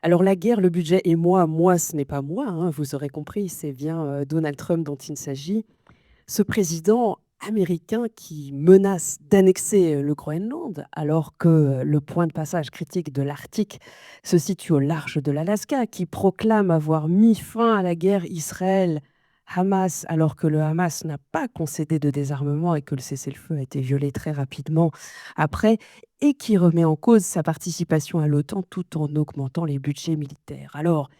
Alors la guerre, le budget et moi, ce n'est pas moi, hein, vous aurez compris, c'est bien Donald Trump dont il s'agit. Ce président américain qui menace d'annexer le Groenland, alors que le point de passage critique de l'Arctique se situe au large de l'Alaska, qui proclame avoir mis fin à la guerre Israël-Hamas, alors que le Hamas n'a pas concédé de désarmement et que le cessez-le-feu a été violé très rapidement après, et qui remet en cause sa participation à l'OTAN tout en augmentant les budgets militaires. Alors,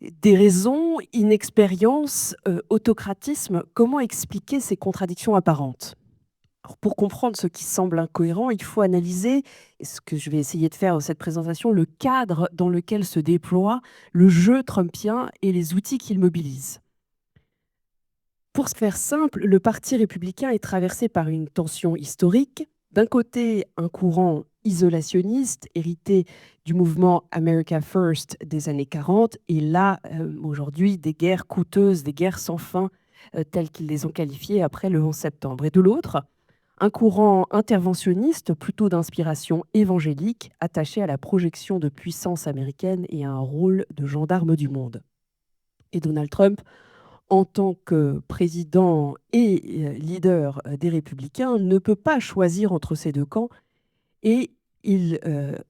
déraison, inexpérience, autocratisme, comment expliquer ces contradictions apparentes? Alors, pour comprendre ce qui semble incohérent, il faut analyser, et ce que je vais essayer de faire dans cette présentation, le cadre dans lequel se déploie le jeu trumpien et les outils qu'il mobilise. Pour se faire simple, le Parti républicain est traversé par une tension historique. D'un côté, un courant isolationniste hérité du mouvement America First des années 40, et là, aujourd'hui, des guerres coûteuses, des guerres sans fin, telles qu'ils les ont qualifiées après le 11 septembre. Et de l'autre, un courant interventionniste plutôt d'inspiration évangélique, attaché à la projection de puissance américaine et à un rôle de gendarme du monde. Et Donald Trump, en tant que président et leader des Républicains, ne peut pas choisir entre ces deux camps et il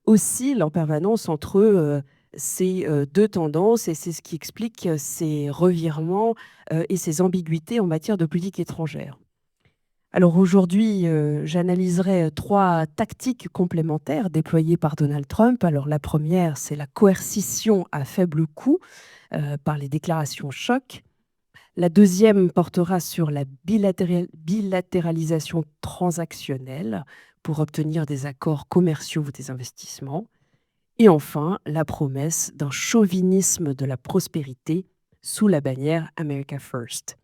oscille en permanence entre ces deux tendances, et c'est ce qui explique ces revirements et ces ambiguïtés en matière de politique étrangère. Alors aujourd'hui, j'analyserai trois tactiques complémentaires déployées par Donald Trump. Alors la première, c'est la coercition à faible coût par les déclarations choc. La deuxième portera sur la bilatéralisation transactionnelle pour obtenir des accords commerciaux ou des investissements. Et enfin, la promesse d'un chauvinisme de la prospérité sous la bannière America First.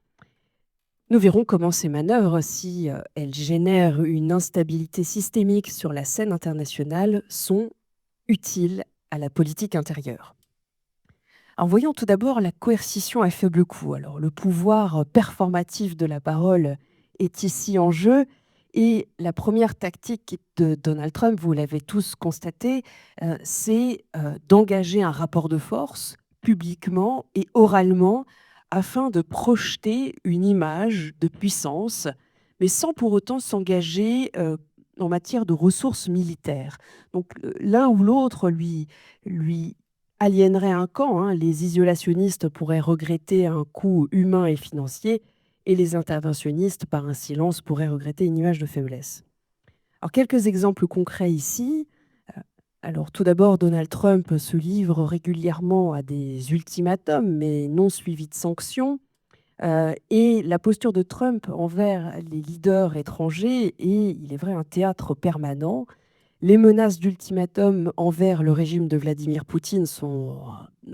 Nous verrons comment ces manœuvres, si elles génèrent une instabilité systémique sur la scène internationale, sont utiles à la politique intérieure. Alors, voyons tout d'abord la coercition à faible coût. Alors, le pouvoir performatif de la parole est ici en jeu, et la première tactique de Donald Trump, vous l'avez tous constaté, c'est d'engager un rapport de force publiquement et oralement afin de projeter une image de puissance, mais sans pour autant s'engager en matière de ressources militaires. Donc l'un ou l'autre lui aliénerait un camp, hein. Les isolationnistes pourraient regretter un coût humain et financier, et les interventionnistes, par un silence, pourraient regretter une image de faiblesse. Alors, quelques exemples concrets ici. Alors, tout d'abord, Donald Trump se livre régulièrement à des ultimatums, mais non suivis de sanctions. Et la posture de Trump envers les leaders étrangers est, il est vrai, un théâtre permanent. Les menaces d'ultimatum envers le régime de Vladimir Poutine sont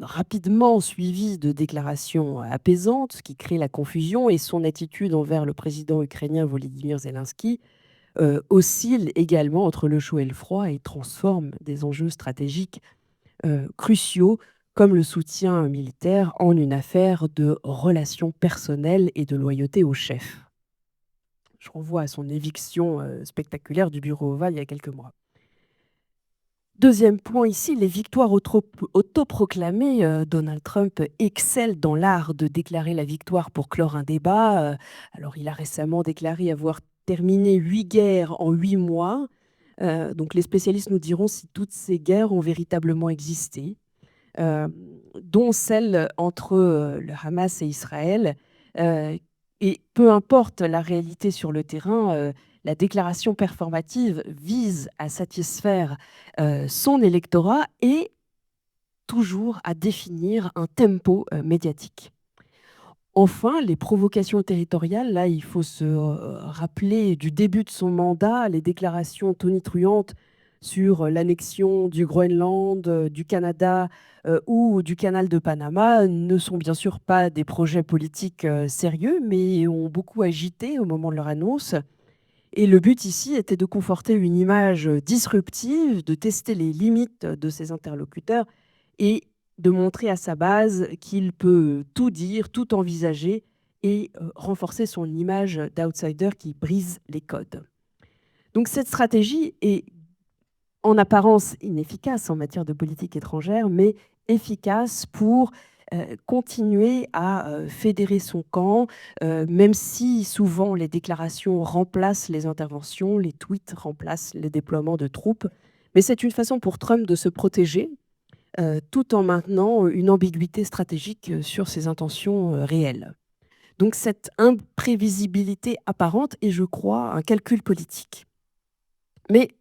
rapidement suivies de déclarations apaisantes, ce qui crée la confusion, et son attitude envers le président ukrainien Volodymyr Zelensky oscille également entre le chaud et le froid et transforme des enjeux stratégiques cruciaux comme le soutien militaire en une affaire de relations personnelles et de loyauté au chef. Je renvoie à son éviction spectaculaire du bureau ovale il y a quelques mois. Deuxième point ici, les victoires autoproclamées. Donald Trump excelle dans l'art de déclarer la victoire pour clore un débat. Alors, il a récemment déclaré avoir terminé 8 guerres en 8 mois. Donc, les spécialistes nous diront si toutes ces guerres ont véritablement existé, dont celle entre le Hamas et Israël. Et peu importe la réalité sur le terrain, la déclaration performative vise à satisfaire son électorat et toujours à définir un tempo médiatique. Enfin, les provocations territoriales, là, il faut se rappeler du début de son mandat, les déclarations tonitruantes sur l'annexion du Groenland, du Canada ou du canal de Panama ne sont bien sûr pas des projets politiques sérieux, mais ont beaucoup agité au moment de leur annonce. Et le but ici était de conforter une image disruptive, de tester les limites de ses interlocuteurs et de montrer à sa base qu'il peut tout dire, tout envisager et renforcer son image d'outsider qui brise les codes. Donc cette stratégie est en apparence inefficace en matière de politique étrangère, mais efficace pour continuer à fédérer son camp, même si souvent les déclarations remplacent les interventions, les tweets remplacent le déploiement de troupes. Mais c'est une façon pour Trump de se protéger, tout en maintenant une ambiguïté stratégique sur ses intentions réelles. Donc cette imprévisibilité apparente est, je crois, un calcul politique. Mais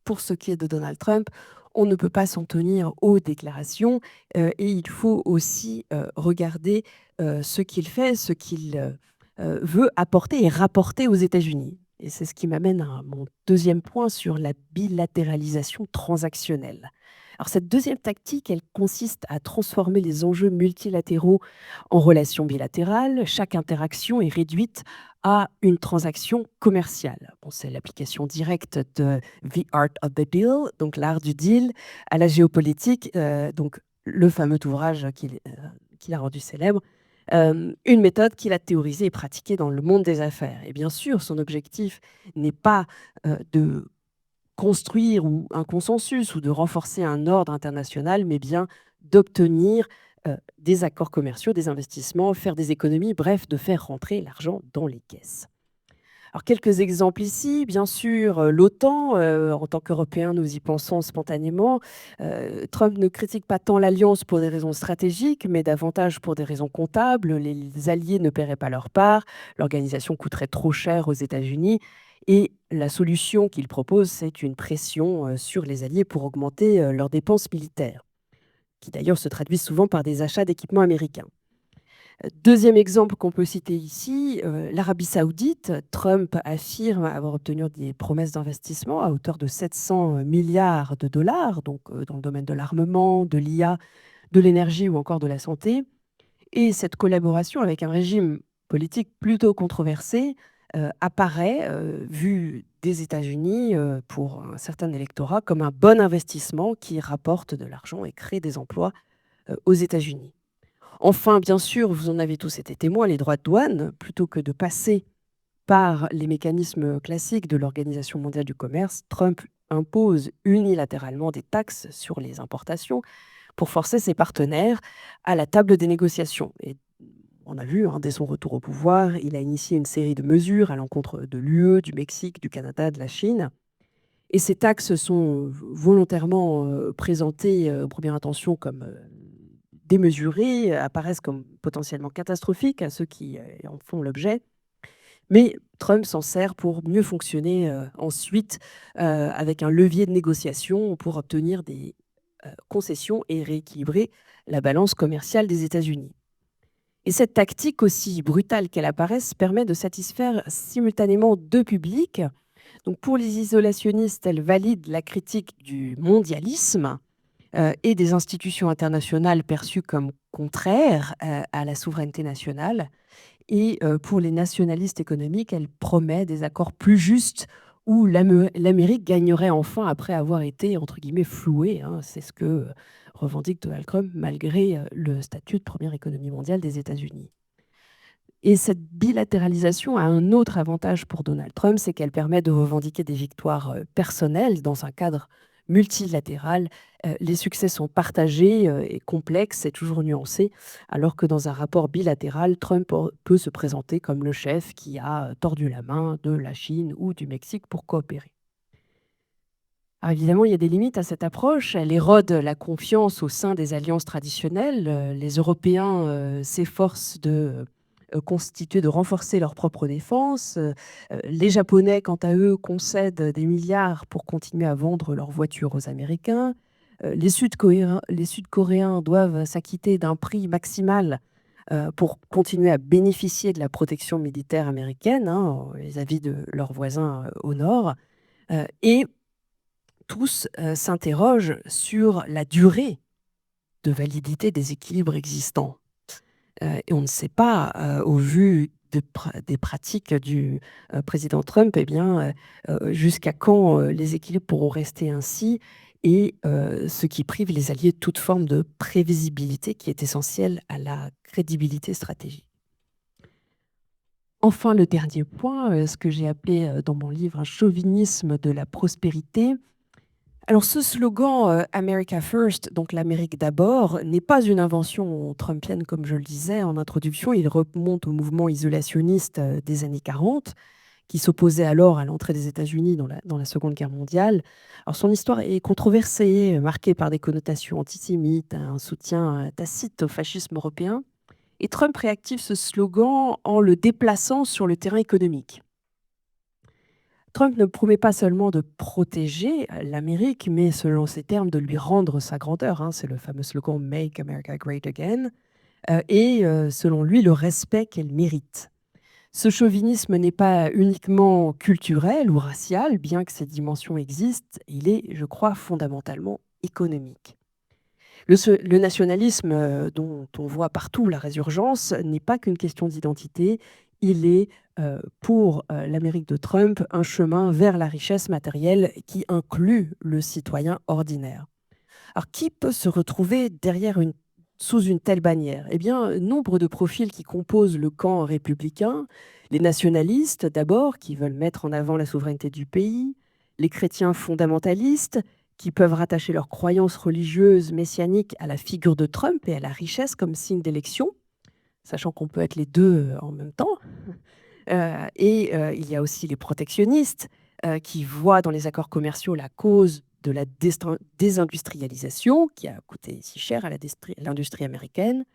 pour ce qui est de Donald Trump, on ne peut pas s'en tenir aux déclarations et il faut aussi regarder ce qu'il fait, ce qu'il veut apporter et rapporter aux États-Unis. Et c'est ce qui m'amène à mon deuxième point sur la bilatéralisation transactionnelle. Alors cette deuxième tactique, elle consiste à transformer les enjeux multilatéraux en relations bilatérales. Chaque interaction est réduite à une transaction commerciale. Bon, c'est l'application directe de The Art of the Deal, donc l'art du deal, à la géopolitique, donc le fameux ouvrage qu'il a rendu célèbre, une méthode qu'il a théorisée et pratiquée dans le monde des affaires. Et bien sûr, son objectif n'est pas de construire un consensus ou de renforcer un ordre international, mais bien d'obtenir des accords commerciaux, des investissements, faire des économies, bref, de faire rentrer l'argent dans les caisses. Alors, quelques exemples ici. Bien sûr, l'OTAN, en tant qu'Européens, nous y pensons spontanément. Trump ne critique pas tant l'alliance pour des raisons stratégiques, mais davantage pour des raisons comptables. Les alliés ne paieraient pas leur part, l'organisation coûterait trop cher aux États-Unis. Et la solution qu'il propose, c'est une pression sur les alliés pour augmenter leurs dépenses militaires, qui d'ailleurs se traduisent souvent par des achats d'équipements américains. Deuxième exemple qu'on peut citer ici, l'Arabie saoudite. Trump affirme avoir obtenu des promesses d'investissement à hauteur de 700 milliards de dollars, donc dans le domaine de l'armement, de l'IA, de l'énergie ou encore de la santé. Et cette collaboration avec un régime politique plutôt controversé apparaît, vu des États-Unis, pour un certain électorat, comme un bon investissement qui rapporte de l'argent et crée des emplois aux États-Unis. Enfin, bien sûr, vous en avez tous été témoins, les droits de douane, plutôt que de passer par les mécanismes classiques de l'Organisation mondiale du commerce, Trump impose unilatéralement des taxes sur les importations pour forcer ses partenaires à la table des négociations. Et on a vu, dès son retour au pouvoir, il a initié une série de mesures à l'encontre de l'UE, du Mexique, du Canada, de la Chine. Et ces taxes sont volontairement présentées aux premières intentions comme démesurées, apparaissent comme potentiellement catastrophiques à ceux qui en font l'objet. Mais Trump s'en sert pour mieux fonctionner ensuite avec un levier de négociation pour obtenir des concessions et rééquilibrer la balance commerciale des États-Unis. Et cette tactique, aussi brutale qu'elle apparaisse, permet de satisfaire simultanément deux publics. Donc pour les isolationnistes, elle valide la critique du mondialisme et des institutions internationales perçues comme contraires à la souveraineté nationale. Et pour les nationalistes économiques, elle promet des accords plus justes où l'Amérique gagnerait enfin après avoir été, entre guillemets, flouée. C'est ce que revendique Donald Trump, malgré le statut de première économie mondiale des États-Unis. Et cette bilatéralisation a un autre avantage pour Donald Trump, c'est qu'elle permet de revendiquer des victoires personnelles dans un cadre multilatéral. Les succès sont partagés et complexes et toujours nuancés, alors que dans un rapport bilatéral, Trump peut se présenter comme le chef qui a tordu la main de la Chine ou du Mexique pour coopérer. Alors évidemment, il y a des limites à cette approche. Elle érode la confiance au sein des alliances traditionnelles. Les Européens s'efforcent de constituer, de renforcer leur propre défense. Les Japonais, quant à eux, concèdent des milliards pour continuer à vendre leurs voitures aux Américains. Les Sud-Coréens doivent s'acquitter d'un prix maximal pour continuer à bénéficier de la protection militaire américaine vis-à-vis de leurs voisins au nord. Et tous s'interrogent sur la durée de validité des équilibres existants. Et on ne sait pas, au vu des pratiques du président Trump, jusqu'à quand les équilibres pourront rester ainsi, et ce qui prive les alliés de toute forme de prévisibilité qui est essentielle à la crédibilité stratégique. Enfin, le dernier point, ce que j'ai appelé dans mon livre un chauvinisme de la prospérité. Alors ce slogan, America First, donc l'Amérique d'abord, n'est pas une invention trumpienne comme je le disais en introduction. Il remonte au mouvement isolationniste, des années 40, qui s'opposait alors à l'entrée des États-Unis dans la Seconde Guerre mondiale. Alors son histoire est controversée, marquée par des connotations antisémites, un soutien, tacite au fascisme européen, et Trump réactive ce slogan en le déplaçant sur le terrain économique. Trump ne promet pas seulement de protéger l'Amérique, mais selon ses termes, de lui rendre sa grandeur, hein. C'est le fameux slogan Make America Great Again, et selon lui, le respect qu'elle mérite. Ce chauvinisme n'est pas uniquement culturel ou racial, bien que ces dimensions existent, il est, je crois, fondamentalement économique. Le nationalisme, dont on voit partout la résurgence, n'est pas qu'une question d'identité, il est, pour, l'Amérique de Trump, un chemin vers la richesse matérielle qui inclut le citoyen ordinaire. Alors qui peut se retrouver sous une telle bannière? Eh bien, nombre de profils qui composent le camp républicain, les nationalistes d'abord, qui veulent mettre en avant la souveraineté du pays, les chrétiens fondamentalistes, qui peuvent rattacher leurs croyances religieuses messianiques à la figure de Trump et à la richesse comme signe d'élection, sachant qu'on peut être les deux en même temps. Il y a aussi les protectionnistes, qui voient dans les accords commerciaux la cause de la désindustrialisation qui a coûté si cher à l'industrie américaine.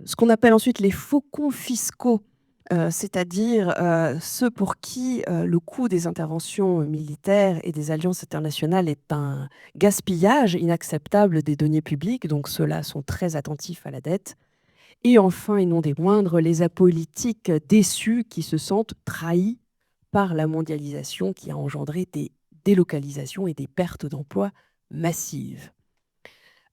Ce qu'on appelle ensuite les faucons fiscaux, c'est-à-dire, ceux pour qui, le coût des interventions militaires et des alliances internationales est un gaspillage inacceptable des deniers publics, donc ceux-là sont très attentifs à la dette. Et enfin, et non des moindres, les apolitiques déçus qui se sentent trahis par la mondialisation qui a engendré des délocalisations et des pertes d'emplois massives.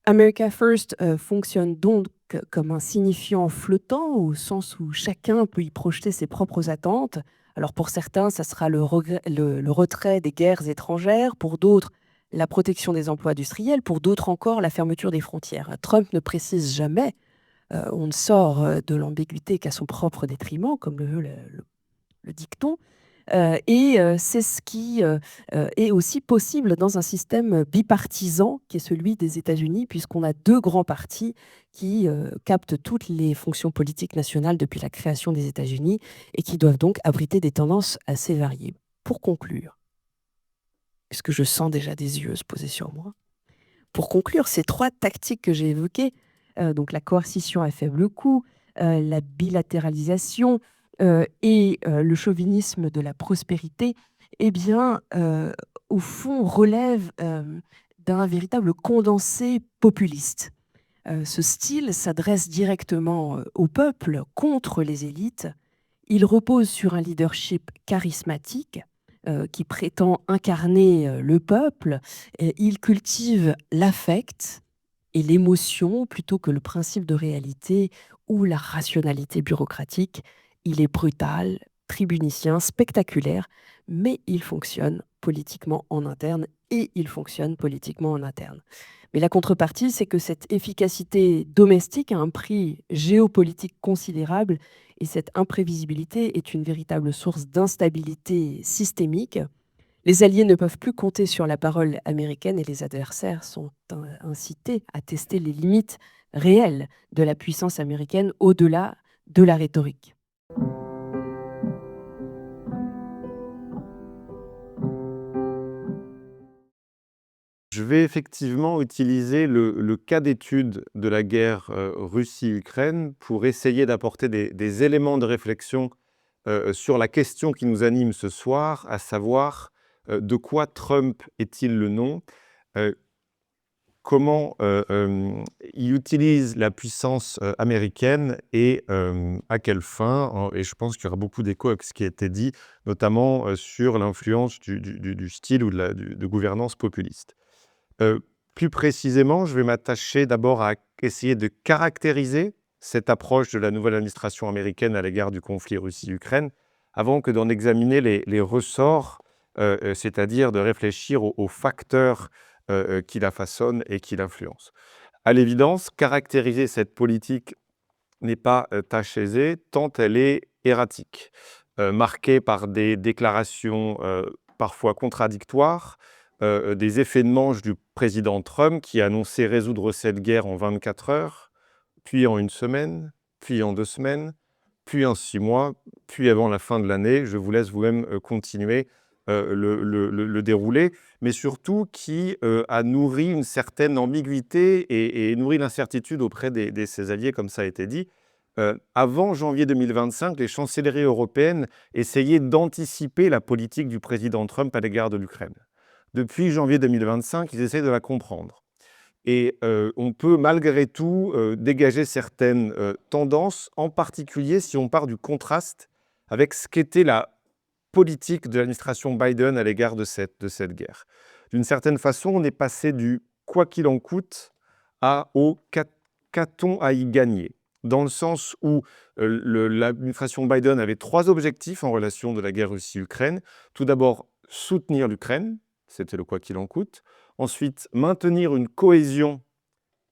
America First fonctionne donc comme un signifiant flottant, au sens où chacun peut y projeter ses propres attentes. Alors pour certains, ça sera le retrait des guerres étrangères, pour d'autres, la protection des emplois industriels, pour d'autres encore, la fermeture des frontières. Trump ne précise jamais, on ne sort de l'ambiguïté qu'à son propre détriment, comme le veut le dicton. C'est ce qui est aussi possible dans un système bipartisan qui est celui des États-Unis, puisqu'on a deux grands partis qui captent toutes les fonctions politiques nationales depuis la création des États-Unis et qui doivent donc abriter des tendances assez variées. Pour conclure, puisque je sens déjà des yeux se poser sur moi, pour conclure, ces trois tactiques que j'ai évoquées, donc la coercition à faible coût, la bilatéralisation et le chauvinisme de la prospérité, eh bien, au fond, relèvent d'un véritable condensé populiste. Ce style s'adresse directement au peuple contre les élites. Il repose sur un leadership charismatique qui prétend incarner le peuple. Il cultive l'affect et l'émotion plutôt que le principe de réalité ou la rationalité bureaucratique. Il est brutal, tribunicien, spectaculaire, mais il fonctionne politiquement en interne et il fonctionne politiquement en interne. Mais la contrepartie, c'est que cette efficacité domestique a un prix géopolitique considérable et cette imprévisibilité est une véritable source d'instabilité systémique. Les alliés ne peuvent plus compter sur la parole américaine et les adversaires sont incités à tester les limites réelles de la puissance américaine au-delà de la rhétorique. Je vais effectivement utiliser le cas d'étude de la guerre Russie-Ukraine pour essayer d'apporter des éléments de réflexion sur la question qui nous anime ce soir, à savoir de quoi Trump est-il le nom, euh, comment il utilise la puissance américaine et à quelle fin. Et je pense qu'il y aura beaucoup d'écho avec ce qui a été dit, notamment sur l'influence du style ou de gouvernance populiste. Heu, Plus précisément, je vais m'attacher d'abord à essayer de caractériser cette approche de la nouvelle administration américaine à l'égard du conflit Russie-Ukraine, avant que d'en examiner les ressorts, c'est-à-dire de réfléchir aux facteurs, qui la façonnent et qui l'influencent. À l'évidence, caractériser cette politique n'est pas, tâche aisée, tant elle est erratique, marquée par des déclarations, parfois contradictoires, des effets de manche du président Trump qui a annoncé résoudre cette guerre en 24 heures, puis en 1 semaine, puis en 2 semaines, puis en 6 mois, puis avant la fin de l'année. Je vous laisse vous-même continuer le déroulé, mais surtout qui a nourri une certaine ambiguïté et nourri l'incertitude auprès de ses alliés, comme ça a été dit. Avant janvier 2025, les chancelleries européennes essayaient d'anticiper la politique du président Trump à l'égard de l'Ukraine. Depuis janvier 2025, ils essayent de la comprendre. Et on peut malgré tout dégager certaines tendances, en particulier si on part du contraste avec ce qu'était la politique de l'administration Biden à l'égard de cette guerre. D'une certaine façon, on est passé du « quoi qu'il en coûte » au « qu'a-t-on à y gagner ?» dans le sens où l'administration Biden avait 3 objectifs en relation de la guerre Russie-Ukraine. Tout d'abord, soutenir l'Ukraine, c'était le « quoi qu'il en coûte ». Ensuite, maintenir une cohésion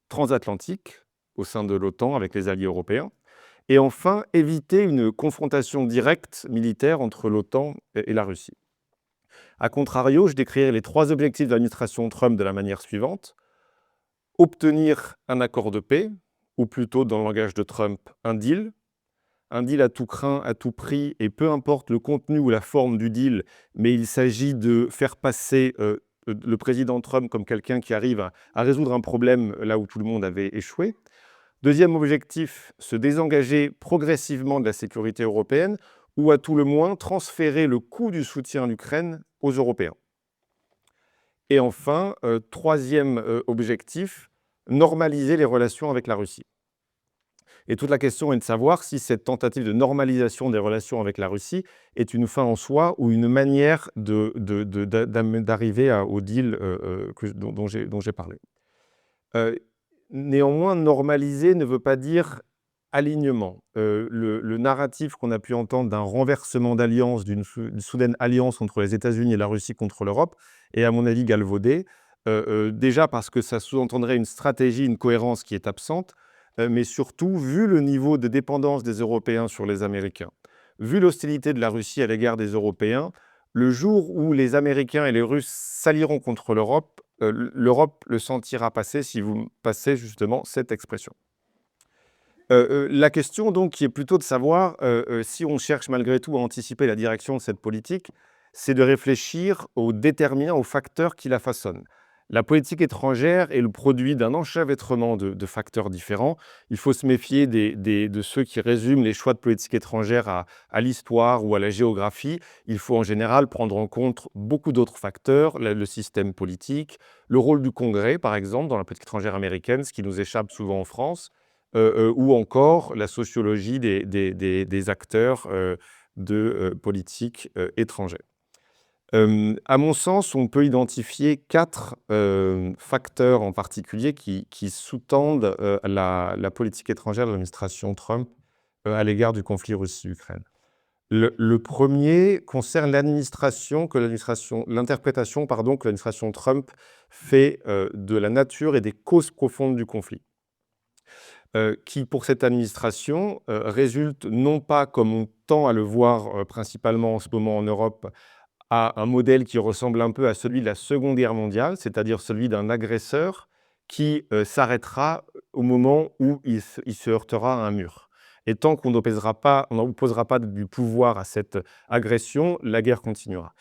transatlantique au sein de l'OTAN avec les alliés européens. Et enfin, éviter une confrontation directe militaire entre l'OTAN et la Russie. A contrario, je décrirai les 3 objectifs de l'administration Trump de la manière suivante. Obtenir un accord de paix, ou plutôt, dans le langage de Trump, un deal à tout crin, à tout prix, et peu importe le contenu ou la forme du deal, mais il s'agit de faire passer le président Trump comme quelqu'un qui arrive à résoudre un problème là où tout le monde avait échoué. Deuxième objectif, se désengager progressivement de la sécurité européenne ou à tout le moins transférer le coût du soutien à l'Ukraine aux Européens. Et enfin, troisième objectif, normaliser les relations avec la Russie. Et toute la question est de savoir si cette tentative de normalisation des relations avec la Russie est une fin en soi ou une manière d'arriver au deal dont j'ai parlé. Néanmoins, normaliser ne veut pas dire alignement. Le narratif qu'on a pu entendre d'un renversement d'alliance, d'une soudaine alliance entre les États-Unis et la Russie contre l'Europe est à mon avis galvaudé. Déjà parce que ça sous-entendrait une stratégie, une cohérence qui est absente, mais surtout, vu le niveau de dépendance des Européens sur les Américains, vu l'hostilité de la Russie à l'égard des Européens, le jour où les Américains et les Russes s'allieront contre l'Europe, l'Europe le sentira passer, si vous passez justement cette expression. La question donc qui est plutôt de savoir si on cherche malgré tout à anticiper la direction de cette politique, c'est de réfléchir aux déterminants, aux facteurs qui la façonnent. La politique étrangère est le produit d'un enchevêtrement de facteurs différents. Il faut se méfier de ceux qui résument les choix de politique étrangère à l'histoire ou à la géographie. Il faut en général prendre en compte beaucoup d'autres facteurs, le système politique, le rôle du Congrès, par exemple, dans la politique étrangère américaine, ce qui nous échappe souvent en France, ou encore la sociologie des acteurs de politique étrangère. À mon sens, on peut identifier 4 facteurs en particulier qui sous-tendent la politique étrangère de l'administration Trump à l'égard du conflit Russie-Ukraine. Le premier concerne l'interprétation que l'administration Trump fait de la nature et des causes profondes du conflit, qui, pour cette administration, résulte non pas, comme on tend à le voir principalement en ce moment en Europe, à un modèle qui ressemble un peu à celui de la Seconde Guerre mondiale, c'est-à-dire celui d'un agresseur qui s'arrêtera au moment où il se heurtera à un mur. Et tant qu'on n'opposera pas du pouvoir à cette agression, la guerre continuera.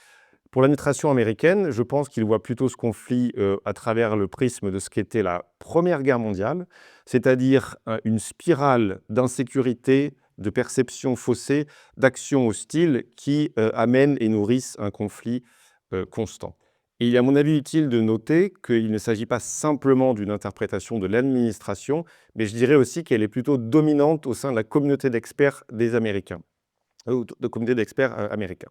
Pour l'administration américaine, je pense qu'il voit plutôt ce conflit à travers le prisme de ce qu'était la Première Guerre mondiale, c'est-à-dire une spirale d'insécurité, de perceptions faussées, d'actions hostiles qui amènent et nourrissent un conflit constant. Et il est à mon avis utile de noter qu'il ne s'agit pas simplement d'une interprétation de l'administration, mais je dirais aussi qu'elle est plutôt dominante au sein de la communauté d'experts des Américains, de communauté d'experts américains.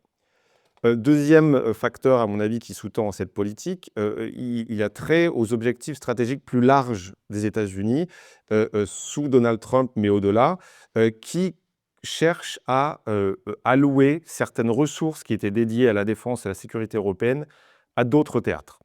Deuxième facteur, à mon avis, qui sous-tend cette politique, il a trait aux objectifs stratégiques plus larges des États-Unis, sous Donald Trump, mais au-delà, qui cherchent à allouer certaines ressources qui étaient dédiées à la défense et à la sécurité européenne à d'autres théâtres.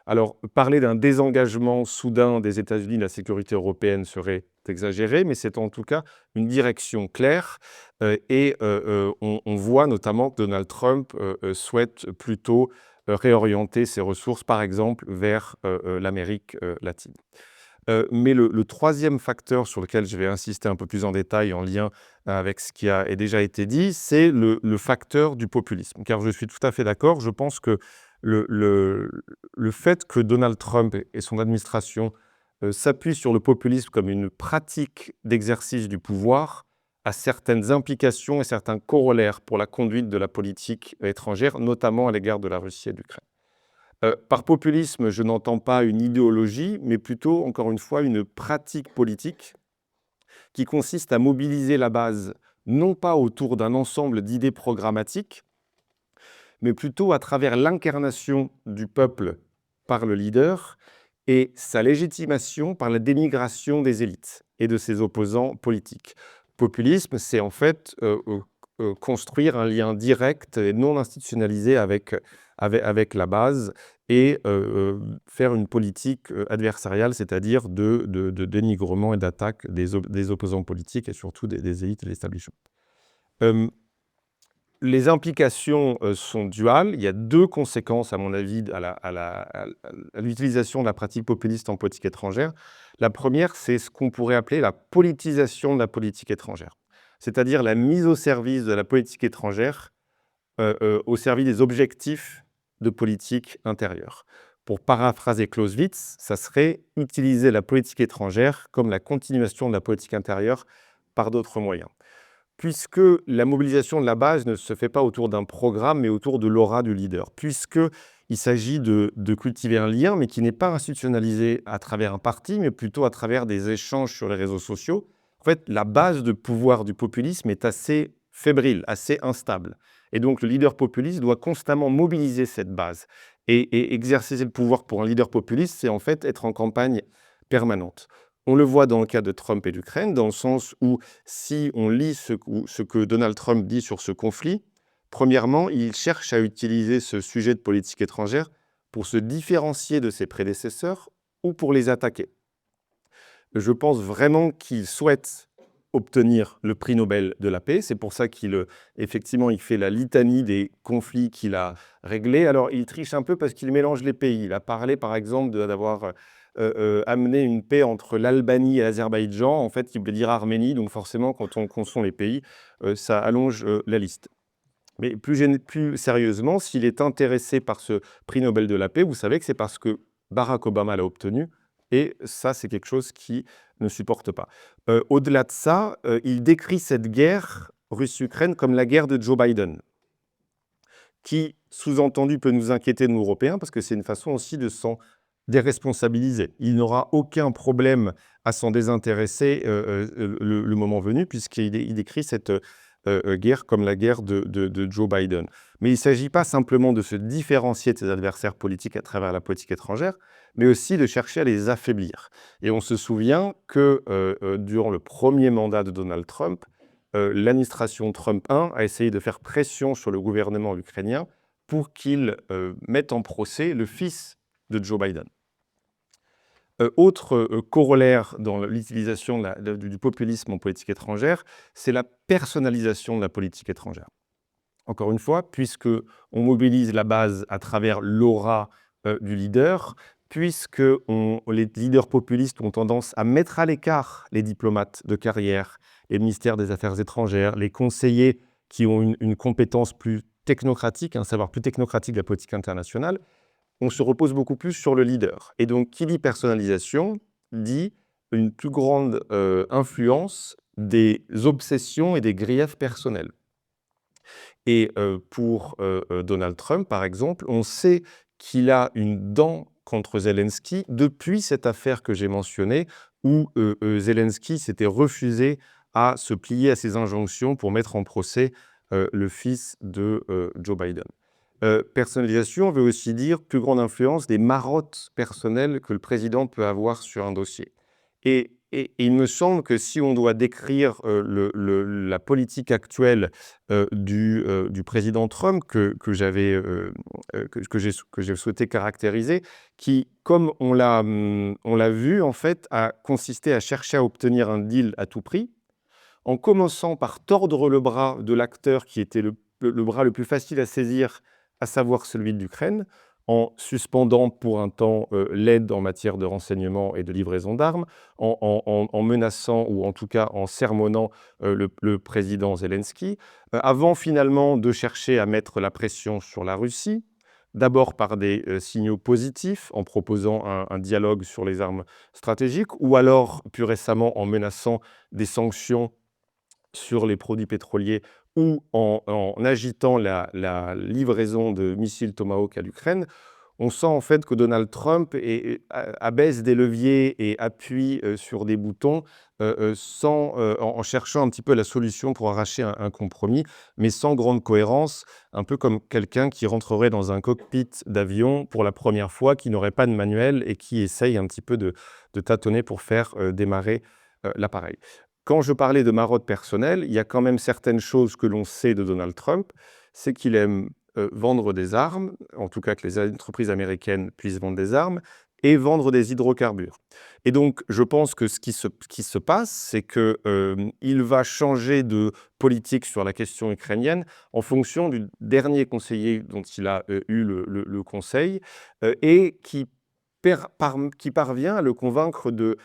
Alors, parler d'un désengagement soudain des États-Unis de la sécurité européenne serait exagéré, mais c'est en tout cas une direction claire. On voit notamment que Donald Trump souhaite plutôt réorienter ses ressources, par exemple, vers l'Amérique latine. Mais le troisième facteur sur lequel je vais insister un peu plus en détail en lien avec ce qui a déjà été dit, c'est le facteur du populisme. Car je suis tout à fait d'accord, je pense que le fait que Donald Trump et son administration s'appuient sur le populisme comme une pratique d'exercice du pouvoir a certaines implications et certains corollaires pour la conduite de la politique étrangère, notamment à l'égard de la Russie et de l'Ukraine. Par populisme, je n'entends pas une idéologie, mais plutôt, encore une fois, une pratique politique qui consiste à mobiliser la base, non pas autour d'un ensemble d'idées programmatiques, mais plutôt à travers l'incarnation du peuple par le leader et sa légitimation par la dénigration des élites et de ses opposants politiques. Populisme, c'est en fait construire un lien direct et non institutionnalisé avec la base et faire une politique adversariale, c'est-à-dire de dénigrement et d'attaque des opposants politiques et surtout des élites et de l'establishment. Les implications sont duales. Il y a deux conséquences, à mon avis, à l'utilisation de la pratique populiste en politique étrangère. La première, c'est ce qu'on pourrait appeler la politisation de la politique étrangère, c'est-à-dire la mise au service de la politique étrangère au service des objectifs de politique intérieure. Pour paraphraser Clausewitz, ça serait utiliser la politique étrangère comme la continuation de la politique intérieure par d'autres moyens. Puisque la mobilisation de la base ne se fait pas autour d'un programme, mais autour de l'aura du leader. Puisqu'il s'agit de cultiver un lien, mais qui n'est pas institutionnalisé à travers un parti, mais plutôt à travers des échanges sur les réseaux sociaux. En fait, la base de pouvoir du populisme est assez fébrile, assez instable. Et donc, le leader populiste doit constamment mobiliser cette base. Et exercer le pouvoir pour un leader populiste, c'est en fait être en campagne permanente. On le voit dans le cas de Trump et d'Ukraine, dans le sens où, si on lit ce que Donald Trump dit sur ce conflit, premièrement, il cherche à utiliser ce sujet de politique étrangère pour se différencier de ses prédécesseurs ou pour les attaquer. Je pense vraiment qu'il souhaite obtenir le prix Nobel de la paix. C'est pour ça effectivement, il fait la litanie des conflits qu'il a réglés. Alors, il triche un peu parce qu'il mélange les pays. Il a parlé, par exemple, d'avoir amené une paix entre l'Albanie et l'Azerbaïdjan. En fait, il voulait dire Arménie. Donc, forcément, quand on confond les pays, ça allonge la liste. Mais plus sérieusement, s'il est intéressé par ce prix Nobel de la paix, vous savez que c'est parce que Barack Obama l'a obtenu. Et ça, c'est quelque chose qui ne supporte pas. Au-delà de ça, il décrit cette guerre Russie-Ukraine comme la guerre de Joe Biden, qui, sous-entendu, peut nous inquiéter, nous, Européens, parce que c'est une façon aussi de s'en déresponsabiliser. Il n'aura aucun problème à s'en désintéresser le moment venu, puisqu'il décrit cette guerre comme la guerre de Joe Biden. Mais il ne s'agit pas simplement de se différencier de ses adversaires politiques à travers la politique étrangère, mais aussi de chercher à les affaiblir. Et on se souvient que durant le premier mandat de Donald Trump, l'administration Trump 1 a essayé de faire pression sur le gouvernement ukrainien pour qu'il mette en procès le fils de Joe Biden. Autre corollaire dans l'utilisation du populisme en politique étrangère, c'est la personnalisation de la politique étrangère. Encore une fois, puisqu'on mobilise la base à travers l'aura du leader, puisque les leaders populistes ont tendance à mettre à l'écart les diplomates de carrière, les ministères des Affaires étrangères, les conseillers qui ont une compétence plus technocratique, un savoir plus technocratique de la politique internationale, on se repose beaucoup plus sur le leader. Et donc, qui dit personnalisation, dit une plus grande influence des obsessions et des griefs personnels. Et pour Donald Trump, par exemple, on sait qu'il a une dent contre Zelensky depuis cette affaire que j'ai mentionnée, où Zelensky s'était refusé à se plier à ses injonctions pour mettre en procès le fils de Joe Biden. Personnalisation veut aussi dire plus grande influence des marottes personnelles que le président peut avoir sur un dossier. Et il me semble que si on doit décrire la politique actuelle du président Trump que j'ai souhaité caractériser, qui, comme on l'a vu, en fait, a consisté à chercher à obtenir un deal à tout prix, en commençant par tordre le bras de l'acteur qui était le bras le plus facile à saisir à savoir celui de l'Ukraine, en suspendant pour un temps l'aide en matière de renseignement et de livraison d'armes, en menaçant ou en tout cas en sermonnant le président Zelensky, avant finalement de chercher à mettre la pression sur la Russie, d'abord par des signaux positifs, en proposant un dialogue sur les armes stratégiques, ou alors plus récemment en menaçant des sanctions sur les produits pétroliers ou en agitant la livraison de missiles Tomahawk à l'Ukraine. On sent en fait que Donald Trump abaisse des leviers et appuie sur des boutons en cherchant un petit peu la solution pour arracher un compromis, mais sans grande cohérence, un peu comme quelqu'un qui rentrerait dans un cockpit d'avion pour la première fois, qui n'aurait pas de manuel et qui essaye un petit peu de tâtonner pour faire démarrer l'appareil. Quand je parlais de marotte personnelle, il y a quand même certaines choses que l'on sait de Donald Trump, c'est qu'il aime vendre des armes, en tout cas que les entreprises américaines puissent vendre des armes, et vendre des hydrocarbures. Et donc, je pense que ce qui se passe, c'est qu'il va changer de politique sur la question ukrainienne en fonction du dernier conseiller dont il a eu le conseil, et qui parvient à le convaincre de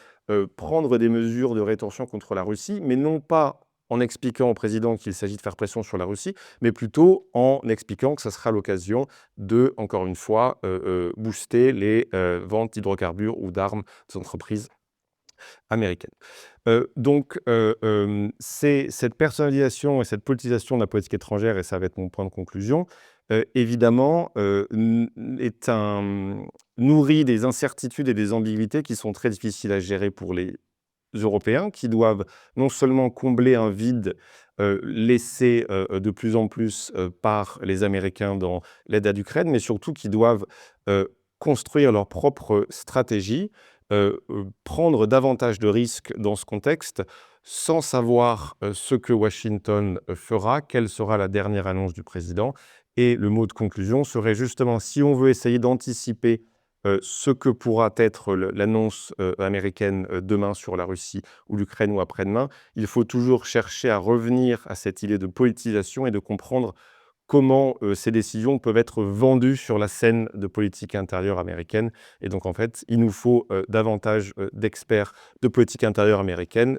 prendre des mesures de rétorsion contre la Russie, mais non pas en expliquant au président qu'il s'agit de faire pression sur la Russie, mais plutôt en expliquant que ça sera l'occasion de, encore une fois, booster les ventes d'hydrocarbures ou d'armes des entreprises américaines. C'est cette personnalisation et cette politisation de la politique étrangère, et ça va être mon point de conclusion, évidemment, nourrit des incertitudes et des ambiguïtés qui sont très difficiles à gérer pour les Européens, qui doivent non seulement combler un vide laissé de plus en plus par les Américains dans l'aide à l'Ukraine, mais surtout qui doivent construire leur propre stratégie, prendre davantage de risques dans ce contexte, sans savoir ce que Washington fera, quelle sera la dernière annonce du président. Et le mot de conclusion serait justement, si on veut essayer d'anticiper ce que pourra être l'annonce américaine demain sur la Russie ou l'Ukraine ou après-demain, il faut toujours chercher à revenir à cette idée de politisation et de comprendre comment ces décisions peuvent être vendues sur la scène de politique intérieure américaine. Et donc, en fait, il nous faut davantage d'experts de politique intérieure américaine.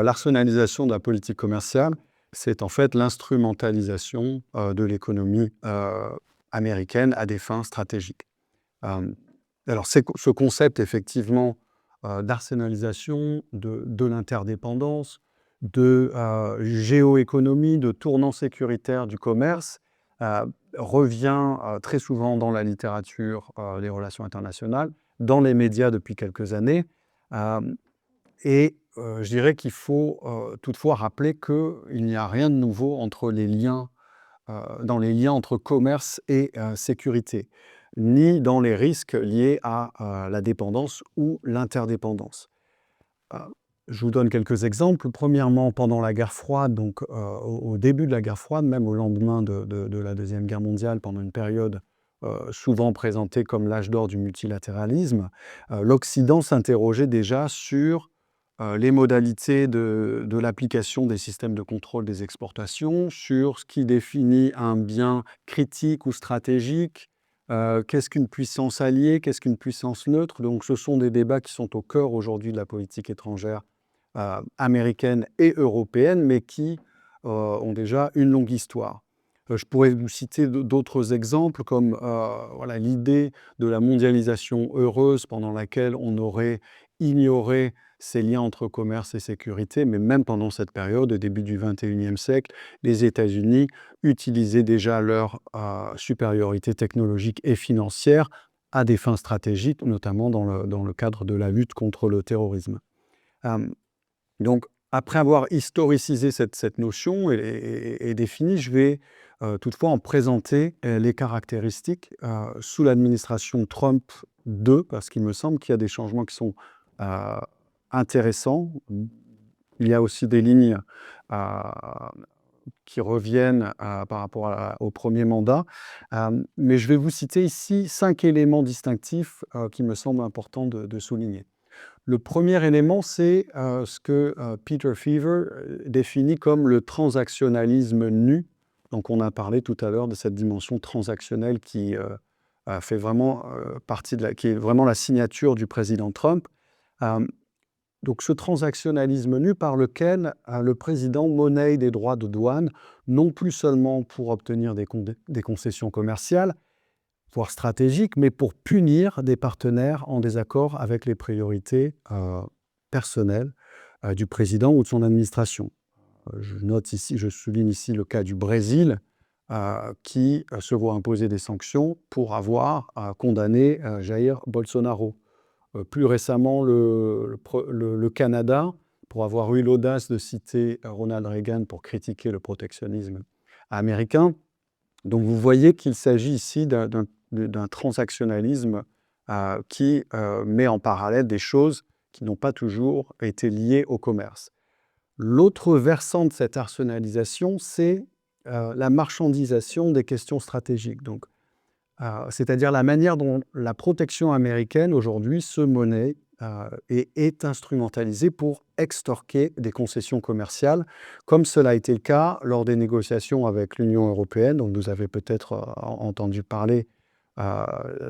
L'arsenalisation de la politique commerciale, c'est en fait l'instrumentalisation de l'économie américaine à des fins stratégiques. Alors, ce concept, effectivement, d'arsenalisation, de l'interdépendance, de géoéconomie, de tournant sécuritaire du commerce, revient très souvent dans la littérature des relations internationales, dans les médias depuis quelques années. Je dirais qu'il faut toutefois rappeler qu'il n'y a rien de nouveau entre les liens, dans les liens entre commerce et sécurité, ni dans les risques liés à la dépendance ou l'interdépendance. Je vous donne quelques exemples. Premièrement, pendant la guerre froide, donc au début de la guerre froide, même au lendemain de la Deuxième Guerre mondiale, pendant une période souvent présentée comme l'âge d'or du multilatéralisme, l'Occident s'interrogeait déjà sur les modalités de l'application des systèmes de contrôle des exportations, sur ce qui définit un bien critique ou stratégique, qu'est-ce qu'une puissance alliée, qu'est-ce qu'une puissance neutre. Donc ce sont des débats qui sont au cœur aujourd'hui de la politique étrangère américaine et européenne, mais qui ont déjà une longue histoire. Je pourrais vous citer d'autres exemples comme voilà, l'idée de la mondialisation heureuse pendant laquelle on aurait ignoré ces liens entre commerce et sécurité, mais même pendant cette période, au début du XXIe siècle, les États-Unis utilisaient déjà leur supériorité technologique et financière à des fins stratégiques, notamment dans le cadre de la lutte contre le terrorisme. Donc, après avoir historicisé cette notion et défini, je vais toutefois en présenter les caractéristiques sous l'administration Trump 2, parce qu'il me semble qu'il y a des changements qui sont intéressants. Il y a aussi des lignes qui reviennent par rapport au premier mandat. Mais je vais vous citer ici 5 éléments distinctifs qui me semblent importants de souligner. Le premier élément, c'est ce que Peter Feaver définit comme le transactionnalisme nu. Donc on a parlé tout à l'heure de cette dimension transactionnelle qui fait vraiment qui est vraiment la signature du président Trump. Donc ce transactionnalisme nu par lequel le président monnaie des droits de douane, non plus seulement pour obtenir des concessions commerciales, voire stratégiques, mais pour punir des partenaires en désaccord avec les priorités personnelles du président ou de son administration. Je souligne ici le cas du Brésil, qui se voit imposer des sanctions pour avoir condamné Jair Bolsonaro. Plus récemment, le Canada, pour avoir eu l'audace de citer Ronald Reagan pour critiquer le protectionnisme américain. Donc vous voyez qu'il s'agit ici d'un transactionnalisme qui met en parallèle des choses qui n'ont pas toujours été liées au commerce. L'autre versant de cette arsenalisation, c'est la marchandisation des questions stratégiques. Donc, c'est-à-dire la manière dont la protection américaine aujourd'hui se monnaie et est instrumentalisée pour extorquer des concessions commerciales, comme cela a été le cas lors des négociations avec l'Union européenne. Donc vous avez peut-être entendu parler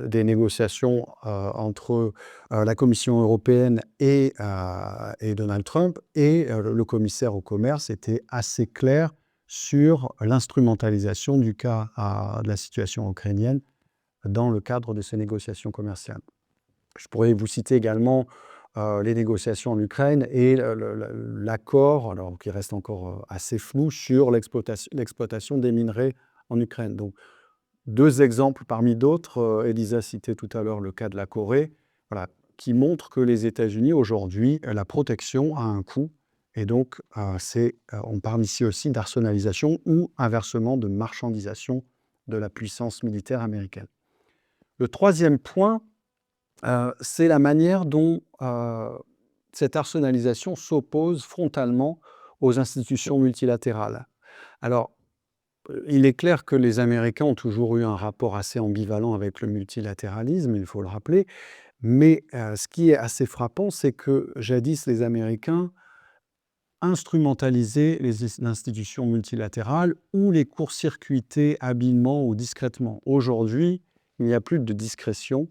des négociations entre la Commission européenne et Donald Trump, et le commissaire au commerce était assez clair sur l'instrumentalisation du cas de la situation ukrainienne dans le cadre de ces négociations commerciales. Je pourrais vous citer également les négociations en Ukraine et l'accord, alors qui reste encore assez flou, sur l'exploitation des minerais en Ukraine. Donc, deux exemples parmi d'autres, Elisa citait tout à l'heure le cas de la Corée, voilà, qui montrent que les États-Unis, aujourd'hui, la protection a un coût. Et donc, on parle ici aussi d'arsenalisation ou inversement de marchandisation de la puissance militaire américaine. Le troisième point, c'est la manière dont cette arsenalisation s'oppose frontalement aux institutions multilatérales. Alors, il est clair que les Américains ont toujours eu un rapport assez ambivalent avec le multilatéralisme, il faut le rappeler, mais ce qui est assez frappant, c'est que jadis les Américains instrumentalisaient les institutions multilatérales ou les court-circuitaient habilement ou discrètement. Aujourd'hui, il n'y a plus de discrétion.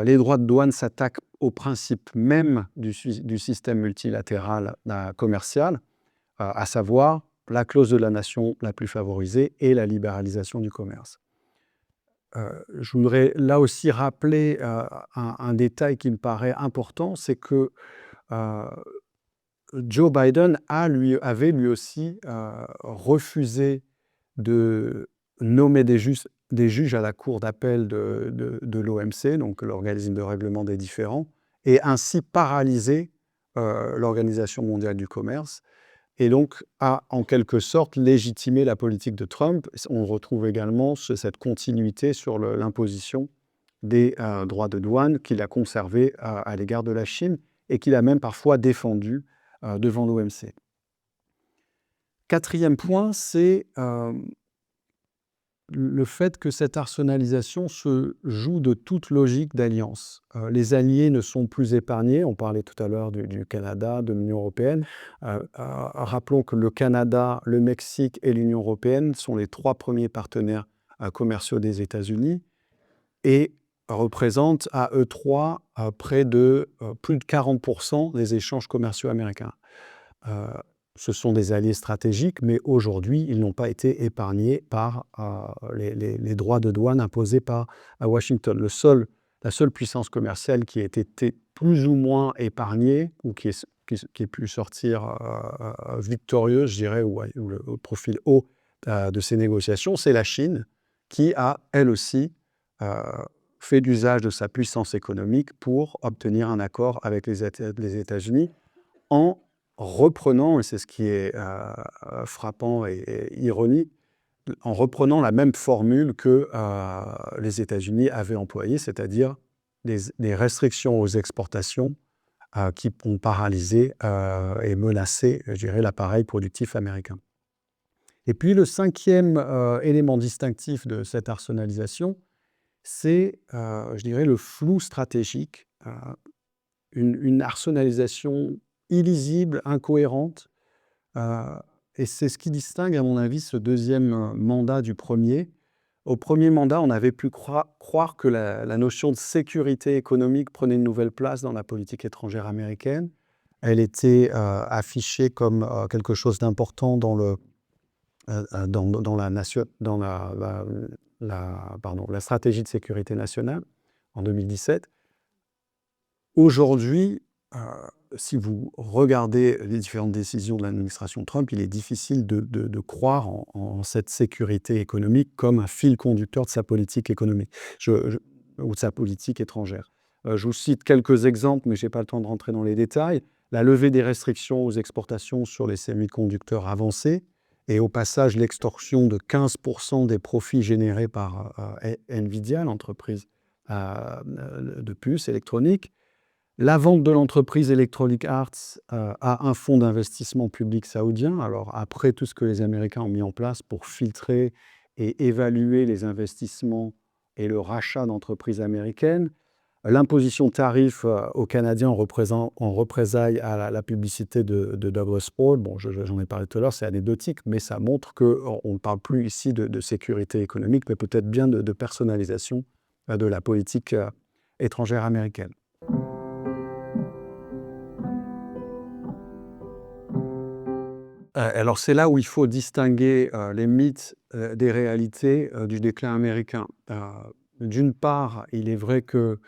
Les droits de douane s'attaquent au principe même du système multilatéral commercial, à savoir la clause de la nation la plus favorisée et la libéralisation du commerce. Je voudrais là aussi rappeler un détail qui me paraît important, c'est que Joe Biden avait lui aussi refusé de nommer des juges à la Cour d'appel de l'OMC, donc l'organisme de règlement des différends, et ainsi paralysé l'Organisation mondiale du commerce, et donc a en quelque sorte légitimé la politique de Trump. On retrouve également cette continuité sur l'imposition des droits de douane qu'il a conservé à l'égard de la Chine et qu'il a même parfois défendu devant l'OMC. Quatrième point, c'est le fait que cette arsenalisation se joue de toute logique d'alliance. Les alliés ne sont plus épargnés. On parlait tout à l'heure du Canada, de l'Union européenne. Rappelons que le Canada, le Mexique et l'Union européenne sont les 3 premiers partenaires commerciaux des États-Unis et représentent à eux 3 près de plus de 40% des échanges commerciaux américains. Ce sont des alliés stratégiques, mais aujourd'hui, ils n'ont pas été épargnés par les droits de douane imposés par Washington. La seule puissance commerciale qui a été plus ou moins épargnée, ou qui ait pu sortir victorieuse, je dirais, ou le profil haut de ces négociations, c'est la Chine, qui a, elle aussi, fait d'usage de sa puissance économique pour obtenir un accord avec les États-Unis en reprenant, et c'est ce qui est frappant et ironique, en reprenant la même formule que les États-Unis avaient employée, c'est-à-dire des restrictions aux exportations qui ont paralysé et menacé, je dirais, l'appareil productif américain. Et puis le 5e élément distinctif de cette arsenalisation, c'est, je dirais, le flou stratégique une arsenalisation illisible, incohérente. Et c'est ce qui distingue, à mon avis, ce deuxième mandat du premier. Au premier mandat, on avait pu croire que la notion de sécurité économique prenait une nouvelle place dans la politique étrangère américaine. Elle était affichée comme quelque chose d'important dans la stratégie de sécurité nationale en 2017. Aujourd'hui, si vous regardez les différentes décisions de l'administration Trump, il est difficile de croire en cette sécurité économique comme un fil conducteur de sa politique économique ou de sa politique étrangère. Je vous cite quelques exemples, mais je n'ai pas le temps de rentrer dans les détails. La levée des restrictions aux exportations sur les semi-conducteurs avancés et au passage l'extorsion de 15% des profits générés par NVIDIA, l'entreprise de puces électroniques. La vente de l'entreprise Electronic Arts à un fonds d'investissement public saoudien. Alors, après tout ce que les Américains ont mis en place pour filtrer et évaluer les investissements et le rachat d'entreprises américaines, l'imposition tarif aux Canadiens en représailles à la publicité de Double Sport, bon, j'en ai parlé tout à l'heure, c'est anecdotique, mais ça montre qu'on ne parle plus ici de sécurité économique, mais peut-être bien de personnalisation de la politique étrangère américaine. Alors c'est là où il faut distinguer les mythes des réalités du déclin américain. D'une part, il est vrai que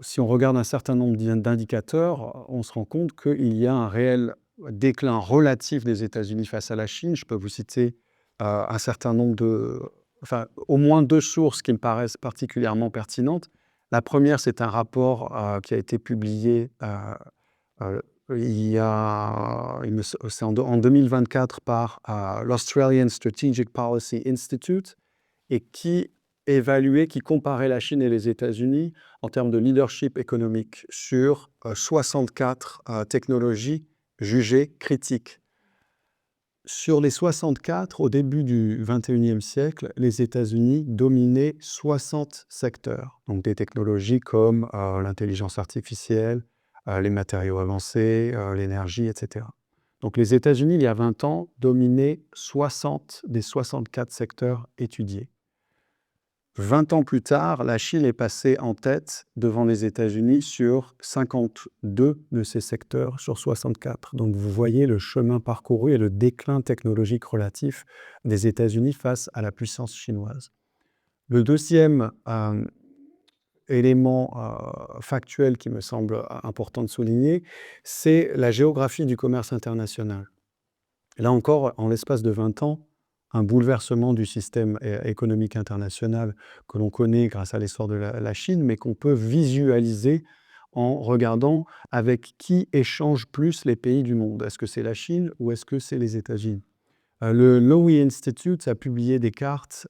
si on regarde un certain nombre d'indicateurs, on se rend compte qu'il y a un réel déclin relatif des États-Unis face à la Chine. Je peux vous citer un certain nombre au moins 2 sources qui me paraissent particulièrement pertinentes. La première, c'est un rapport qui a été publié c'est en 2024 par l'Australian Strategic Policy Institute et qui comparait la Chine et les États-Unis en termes de leadership économique sur 64 technologies jugées critiques. Sur les 64, au début du XXIe siècle, les États-Unis dominaient 60 secteurs, donc des technologies comme l'intelligence artificielle, les matériaux avancés, l'énergie, etc. Donc les États-Unis, il y a 20 ans, dominaient 60 des 64 secteurs étudiés. 20 ans plus tard, la Chine est passée en tête devant les États-Unis sur 52 de ces secteurs sur 64. Donc vous voyez le chemin parcouru et le déclin technologique relatif des États-Unis face à la puissance chinoise. Le deuxième élément factuel qui me semble important de souligner, c'est la géographie du commerce international. Là encore, en l'espace de 20 ans, un bouleversement du système économique international que l'on connaît grâce à l'essor de la Chine, mais qu'on peut visualiser en regardant avec qui échangent plus les pays du monde. Est-ce que c'est la Chine ou est-ce que c'est les États-Unis? Le Lowy Institute a publié des cartes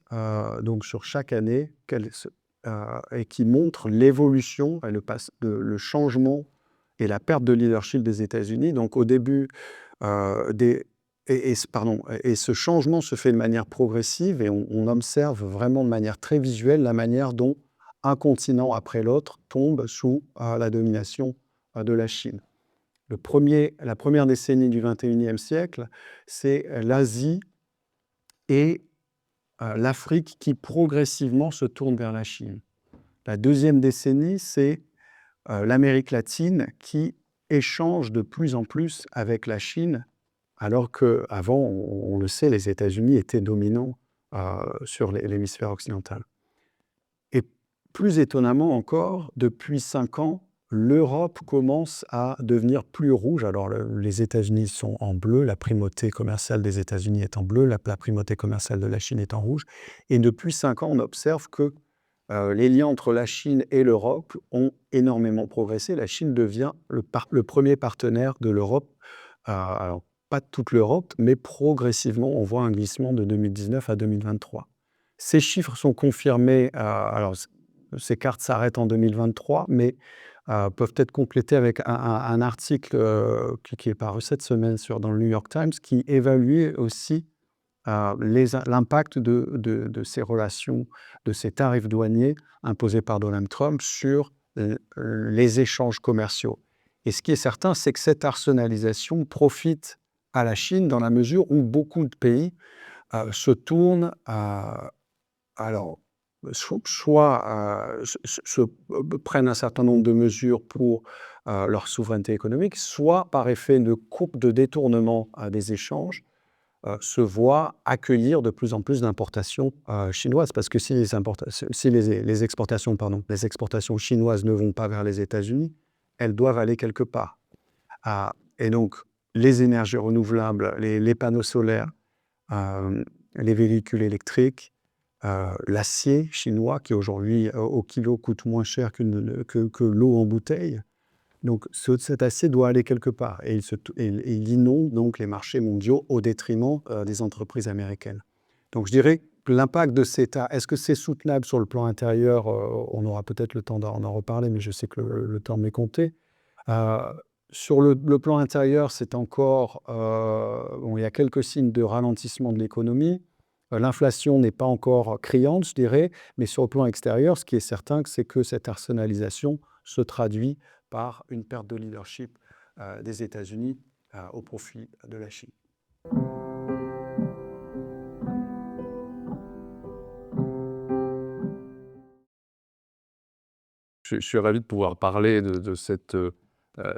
donc sur chaque année et qui montrent l'évolution, le changement et la perte de leadership des États-Unis. Donc au début et ce changement se fait de manière progressive et on observe vraiment de manière très visuelle la manière dont un continent après l'autre tombe sous la domination de la Chine. La première décennie du XXIe siècle, c'est l'Asie et l'Afrique qui progressivement se tournent vers la Chine. La deuxième décennie, c'est l'Amérique latine qui échange de plus en plus avec la Chine, alors qu'avant, on le sait, les États-Unis étaient dominants sur l'hémisphère occidental. Et plus étonnamment encore, depuis 5 ans, l'Europe commence à devenir plus rouge. Alors les États-Unis sont en bleu, la primauté commerciale des États-Unis est en bleu, la primauté commerciale de la Chine est en rouge. Et depuis 5 ans, on observe que les liens entre la Chine et l'Europe ont énormément progressé. La Chine devient le premier partenaire de l'Europe. Alors, pas toute l'Europe, mais progressivement, on voit un glissement de 2019 à 2023. Ces chiffres sont confirmés, alors ces cartes s'arrêtent en 2023, mais peuvent être complétés avec un article qui est paru cette semaine dans le New York Times, qui évaluait aussi l'impact de ces relations, de ces tarifs douaniers imposés par Donald Trump sur les échanges commerciaux. Et ce qui est certain, c'est que cette arsenalisation profite à la Chine dans la mesure où beaucoup de pays se tournent alors, prennent un certain nombre de mesures pour leur souveraineté économique, soit par effet de coupe de détournement des échanges, se voient accueillir de plus en plus d'importations chinoises. Parce que si les exportations chinoises ne vont pas vers les États-Unis, elles doivent aller quelque part. Et donc, les énergies renouvelables, les panneaux solaires, les véhicules électriques, l'acier chinois qui aujourd'hui au kilo coûte moins cher que l'eau en bouteille. Donc cet acier doit aller quelque part et il inonde donc les marchés mondiaux au détriment des entreprises américaines. Donc je dirais que l'impact de CETA, est-ce que c'est soutenable sur le plan intérieur? On aura peut-être le temps d'en reparler, mais je sais que le temps m'est compté. Sur le plan intérieur, c'est encore, il y a quelques signes de ralentissement de l'économie. L'inflation n'est pas encore criante, je dirais, mais sur le plan extérieur, ce qui est certain, c'est que cette arsenalisation se traduit par une perte de leadership des États-Unis au profit de la Chine. Je suis ravi de pouvoir parler de cet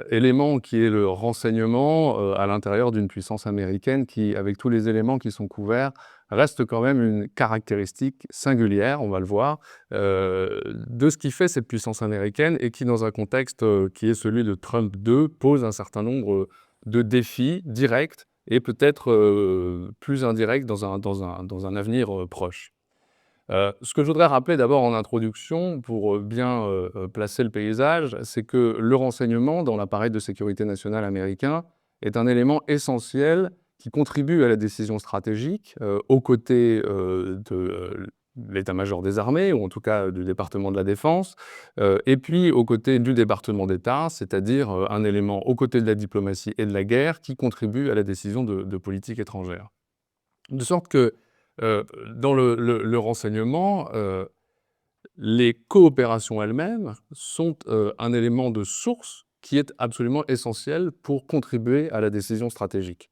élément qui est le renseignement à l'intérieur d'une puissance américaine qui, avec tous les éléments qui sont couverts, reste quand même une caractéristique singulière, on va le voir, de ce qui fait cette puissance américaine et qui, dans un contexte qui est celui de Trump 2, pose un certain nombre de défis directs et peut-être plus indirects dans un avenir proche. Ce que je voudrais rappeler d'abord en introduction, pour bien placer le paysage, c'est que le renseignement dans l'appareil de sécurité nationale américain est un élément essentiel qui contribue à la décision stratégique aux côtés de l'état-major des armées, ou en tout cas du département de la défense, et puis aux côtés du département d'État, c'est-à-dire un élément aux côtés de la diplomatie et de la guerre qui contribue à la décision de politique étrangère. De sorte que dans le renseignement, les coopérations elles-mêmes sont un élément de source qui est absolument essentiel pour contribuer à la décision stratégique.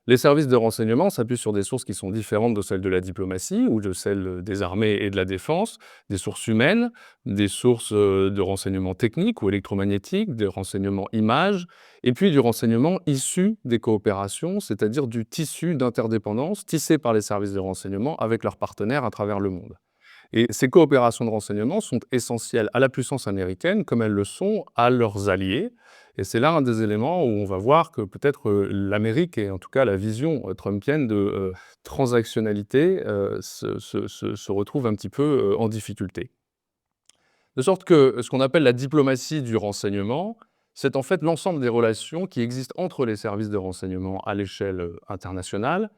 Les services de renseignement s'appuient sur des sources qui sont différentes de celles de la diplomatie ou de celles des armées et de la défense, des sources humaines, des sources de renseignement technique ou électromagnétique, des renseignements images, et puis du renseignement issu des coopérations, c'est-à-dire du tissu d'interdépendance tissé par les services de renseignement avec leurs partenaires à travers le monde. Et ces coopérations de renseignement sont essentielles à la puissance américaine comme elles le sont à leurs alliés. Et c'est là un des éléments où on va voir que peut-être l'Amérique, et en tout cas la vision trumpienne de transactionnalité, se retrouve un petit peu en difficulté. De sorte que ce qu'on appelle la diplomatie du renseignement, c'est en fait l'ensemble des relations qui existent entre les services de renseignement à l'échelle internationale,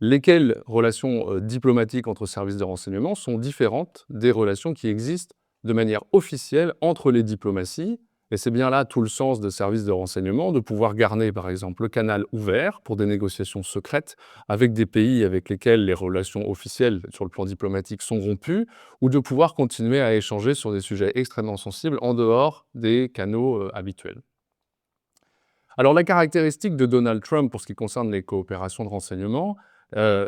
lesquelles relations diplomatiques entre services de renseignement sont différentes des relations qui existent de manière officielle entre les diplomaties. Et c'est bien là tout le sens de services de renseignement, de pouvoir garder par exemple le canal ouvert pour des négociations secrètes avec des pays avec lesquels les relations officielles sur le plan diplomatique sont rompues, ou de pouvoir continuer à échanger sur des sujets extrêmement sensibles en dehors des canaux habituels. Alors la caractéristique de Donald Trump pour ce qui concerne les coopérations de renseignement,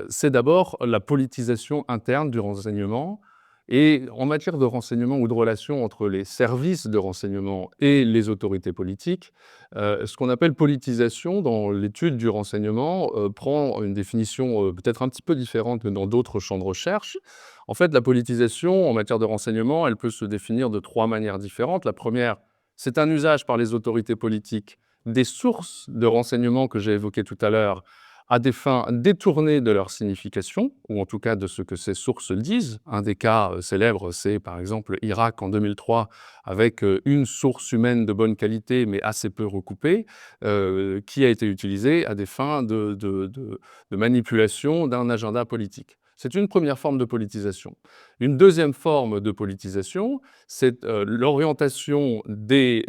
c'est d'abord la politisation interne du renseignement. Et en matière de renseignement ou de relations entre les services de renseignement et les autorités politiques, ce qu'on appelle politisation dans l'étude du renseignement prend une définition peut-être un petit peu différente que dans d'autres champs de recherche. En fait, la politisation en matière de renseignement, elle peut se définir de trois manières différentes. La première, c'est un usage par les autorités politiques des sources de renseignement que j'ai évoquées tout à l'heure à des fins détournées de leur signification, ou en tout cas de ce que ces sources disent. Un des cas célèbres, c'est par exemple Irak en 2003, avec une source humaine de bonne qualité, mais assez peu recoupée, qui a été utilisée à des fins de manipulation d'un agenda politique. C'est une première forme de politisation. Une deuxième forme de politisation, c'est l'orientation des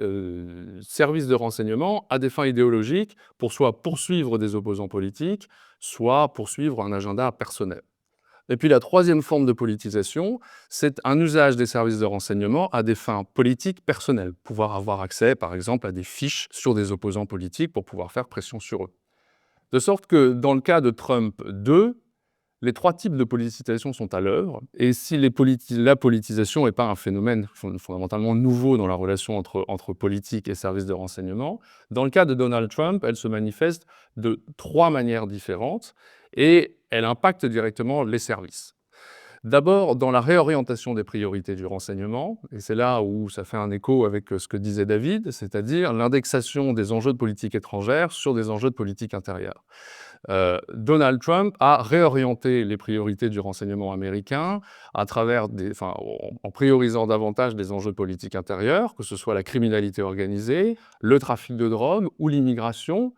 services de renseignement à des fins idéologiques pour soit poursuivre des opposants politiques, soit poursuivre un agenda personnel. Et puis la troisième forme de politisation, c'est un usage des services de renseignement à des fins politiques personnelles. Pouvoir avoir accès, par exemple, à des fiches sur des opposants politiques pour pouvoir faire pression sur eux. De sorte que dans le cas de Trump 2, les trois types de politisation sont à l'œuvre. Et si la politisation n'est pas un phénomène fondamentalement nouveau dans la relation entre politique et services de renseignement, dans le cas de Donald Trump, elle se manifeste de trois manières différentes et elle impacte directement les services. D'abord, dans la réorientation des priorités du renseignement, et c'est là où ça fait un écho avec ce que disait David, c'est-à-dire l'indexation des enjeux de politique étrangère sur des enjeux de politique intérieure. Donald Trump a réorienté les priorités du renseignement américain à travers en priorisant davantage des enjeux de politique intérieure, que ce soit la criminalité organisée, le trafic de drogue ou l'immigration.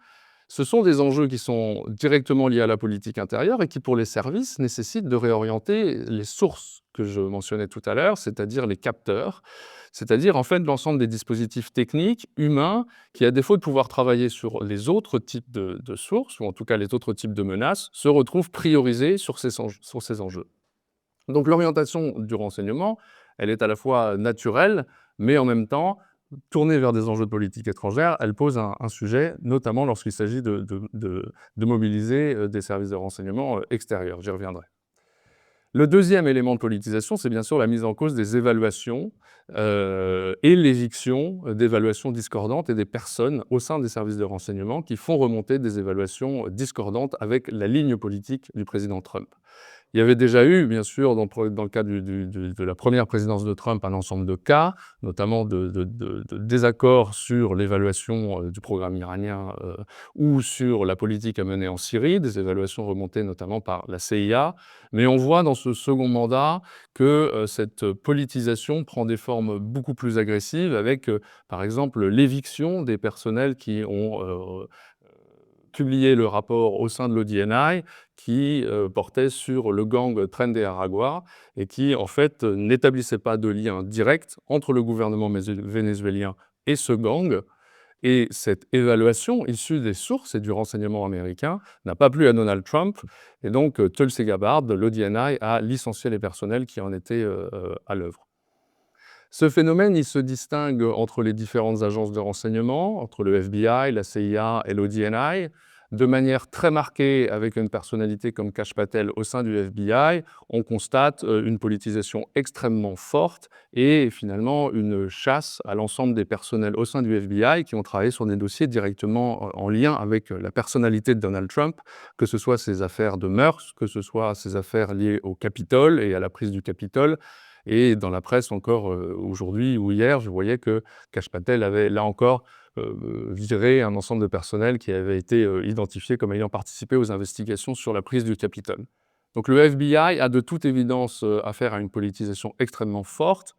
Ce sont des enjeux qui sont directement liés à la politique intérieure et qui, pour les services, nécessitent de réorienter les sources que je mentionnais tout à l'heure, c'est-à-dire les capteurs, c'est-à-dire en fait l'ensemble des dispositifs techniques, humains, qui, à défaut de pouvoir travailler sur les autres types de sources, ou en tout cas les autres types de menaces, se retrouvent priorisés sur ces enjeux. Donc l'orientation du renseignement, elle est à la fois naturelle, mais en même temps, tournée vers des enjeux de politique étrangère, elle pose un sujet, notamment lorsqu'il s'agit de mobiliser des services de renseignement extérieurs. J'y reviendrai. Le deuxième élément de politisation, c'est bien sûr la mise en cause des évaluations et l'éviction d'évaluations discordantes et des personnes au sein des services de renseignement qui font remonter des évaluations discordantes avec la ligne politique du président Trump. Il y avait déjà eu, bien sûr, dans le cas de la première présidence de Trump, un ensemble de cas, notamment de désaccords sur l'évaluation du programme iranien ou sur la politique à mener en Syrie, des évaluations remontées notamment par la CIA. Mais on voit dans ce second mandat que cette politisation prend des formes beaucoup plus agressives avec, par exemple, l'éviction des personnels qui ont publié le rapport au sein de l'ODNI qui portait sur le gang Tren de Aragua et qui, en fait, n'établissait pas de lien direct entre le gouvernement vénézuélien et ce gang. Et cette évaluation, issue des sources et du renseignement américain, n'a pas plu à Donald Trump. Et donc, Tulsi Gabbard, l'ODNI, a licencié les personnels qui en étaient à l'œuvre. Ce phénomène, il se distingue entre les différentes agences de renseignement, entre le FBI, la CIA et l'ODNI, de manière très marquée avec une personnalité comme Kash Patel au sein du FBI. On constate une politisation extrêmement forte et finalement une chasse à l'ensemble des personnels au sein du FBI qui ont travaillé sur des dossiers directement en lien avec la personnalité de Donald Trump, que ce soit ses affaires de mœurs, que ce soit ses affaires liées au Capitole et à la prise du Capitole. Et dans la presse encore aujourd'hui ou hier, je voyais que Kash Patel avait là encore viré un ensemble de personnel qui avait été identifié comme ayant participé aux investigations sur la prise du Capitole. Donc le FBI a de toute évidence affaire à une politisation extrêmement forte.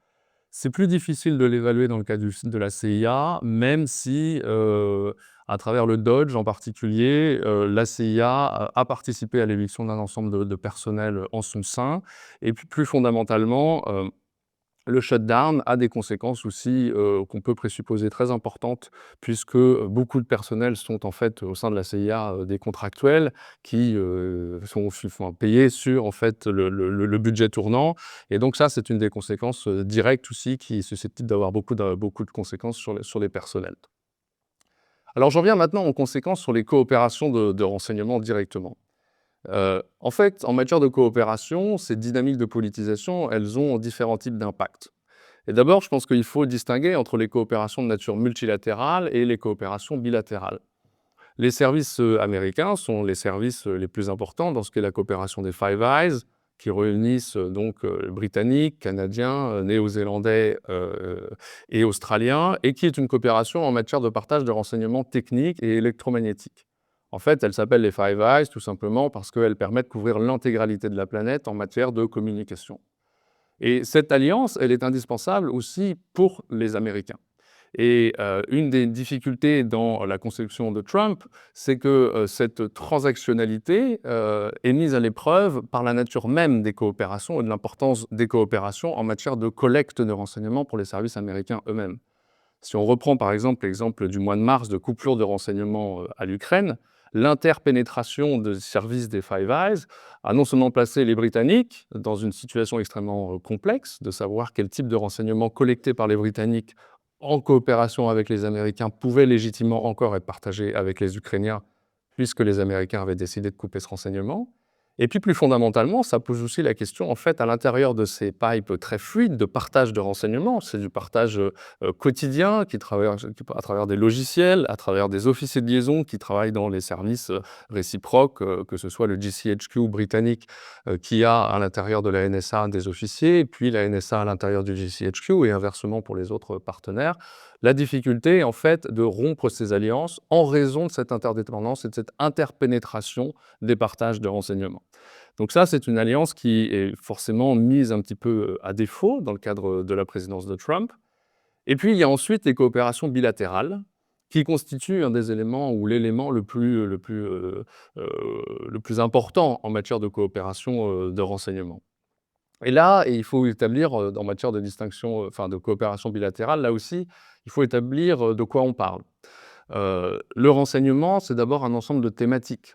C'est plus difficile de l'évaluer dans le cas de la CIA, même si, à travers le Dodge en particulier, la CIA a participé à l'éviction d'un ensemble de personnel en son sein. Et puis plus fondamentalement, le shutdown a des conséquences aussi qu'on peut présupposer très importantes, puisque beaucoup de personnels sont en fait au sein de la CIA des contractuels qui sont payés sur en fait le budget tournant. Et donc ça, c'est une des conséquences directes aussi qui est susceptible d'avoir beaucoup de conséquences sur les personnels. Alors j'en viens maintenant aux conséquences sur les coopérations de renseignement directement. En fait, en matière de coopération, ces dynamiques de politisation, elles ont différents types d'impact. Et d'abord, je pense qu'il faut distinguer entre les coopérations de nature multilatérale et les coopérations bilatérales. Les services américains sont les services les plus importants dans ce qu'est la coopération des Five Eyes, qui réunissent donc Britanniques, Canadiens, Néo-Zélandais et Australiens, et qui est une coopération en matière de partage de renseignements techniques et électromagnétiques. En fait, elles s'appellent les Five Eyes tout simplement parce qu'elles permettent de couvrir l'intégralité de la planète en matière de communication. Et cette alliance, elle est indispensable aussi pour les Américains. Et une des difficultés dans la conception de Trump, c'est que cette transactionnalité est mise à l'épreuve par la nature même des coopérations et de l'importance des coopérations en matière de collecte de renseignements pour les services américains eux-mêmes. Si on reprend par exemple l'exemple du mois de mars de coupure de renseignements à l'Ukraine, l'interpénétration des services des Five Eyes a non seulement placé les Britanniques dans une situation extrêmement complexe, de savoir quel type de renseignements collectés par les Britanniques en coopération avec les Américains pouvaient légitimement encore être partagés avec les Ukrainiens, puisque les Américains avaient décidé de couper ce renseignement. Et puis plus fondamentalement, ça pose aussi la question, en fait, à l'intérieur de ces pipes très fluides de partage de renseignements, c'est du partage quotidien à travers des logiciels, à travers des officiers de liaison qui travaillent dans les services réciproques, que ce soit le GCHQ britannique qui a à l'intérieur de la NSA des officiers, et puis la NSA à l'intérieur du GCHQ, et inversement pour les autres partenaires. La difficulté, en fait, de rompre ces alliances en raison de cette interdépendance et de cette interpénétration des partages de renseignements. Donc ça, c'est une alliance qui est forcément mise un petit peu à défaut dans le cadre de la présidence de Trump. Et puis, il y a ensuite les coopérations bilatérales, qui constituent un des éléments ou l'élément le plus important en matière de coopération de renseignement. Et là, il faut établir, en matière de distinction, de coopération bilatérale, là aussi, il faut établir de quoi on parle. Le renseignement, c'est d'abord un ensemble de thématiques.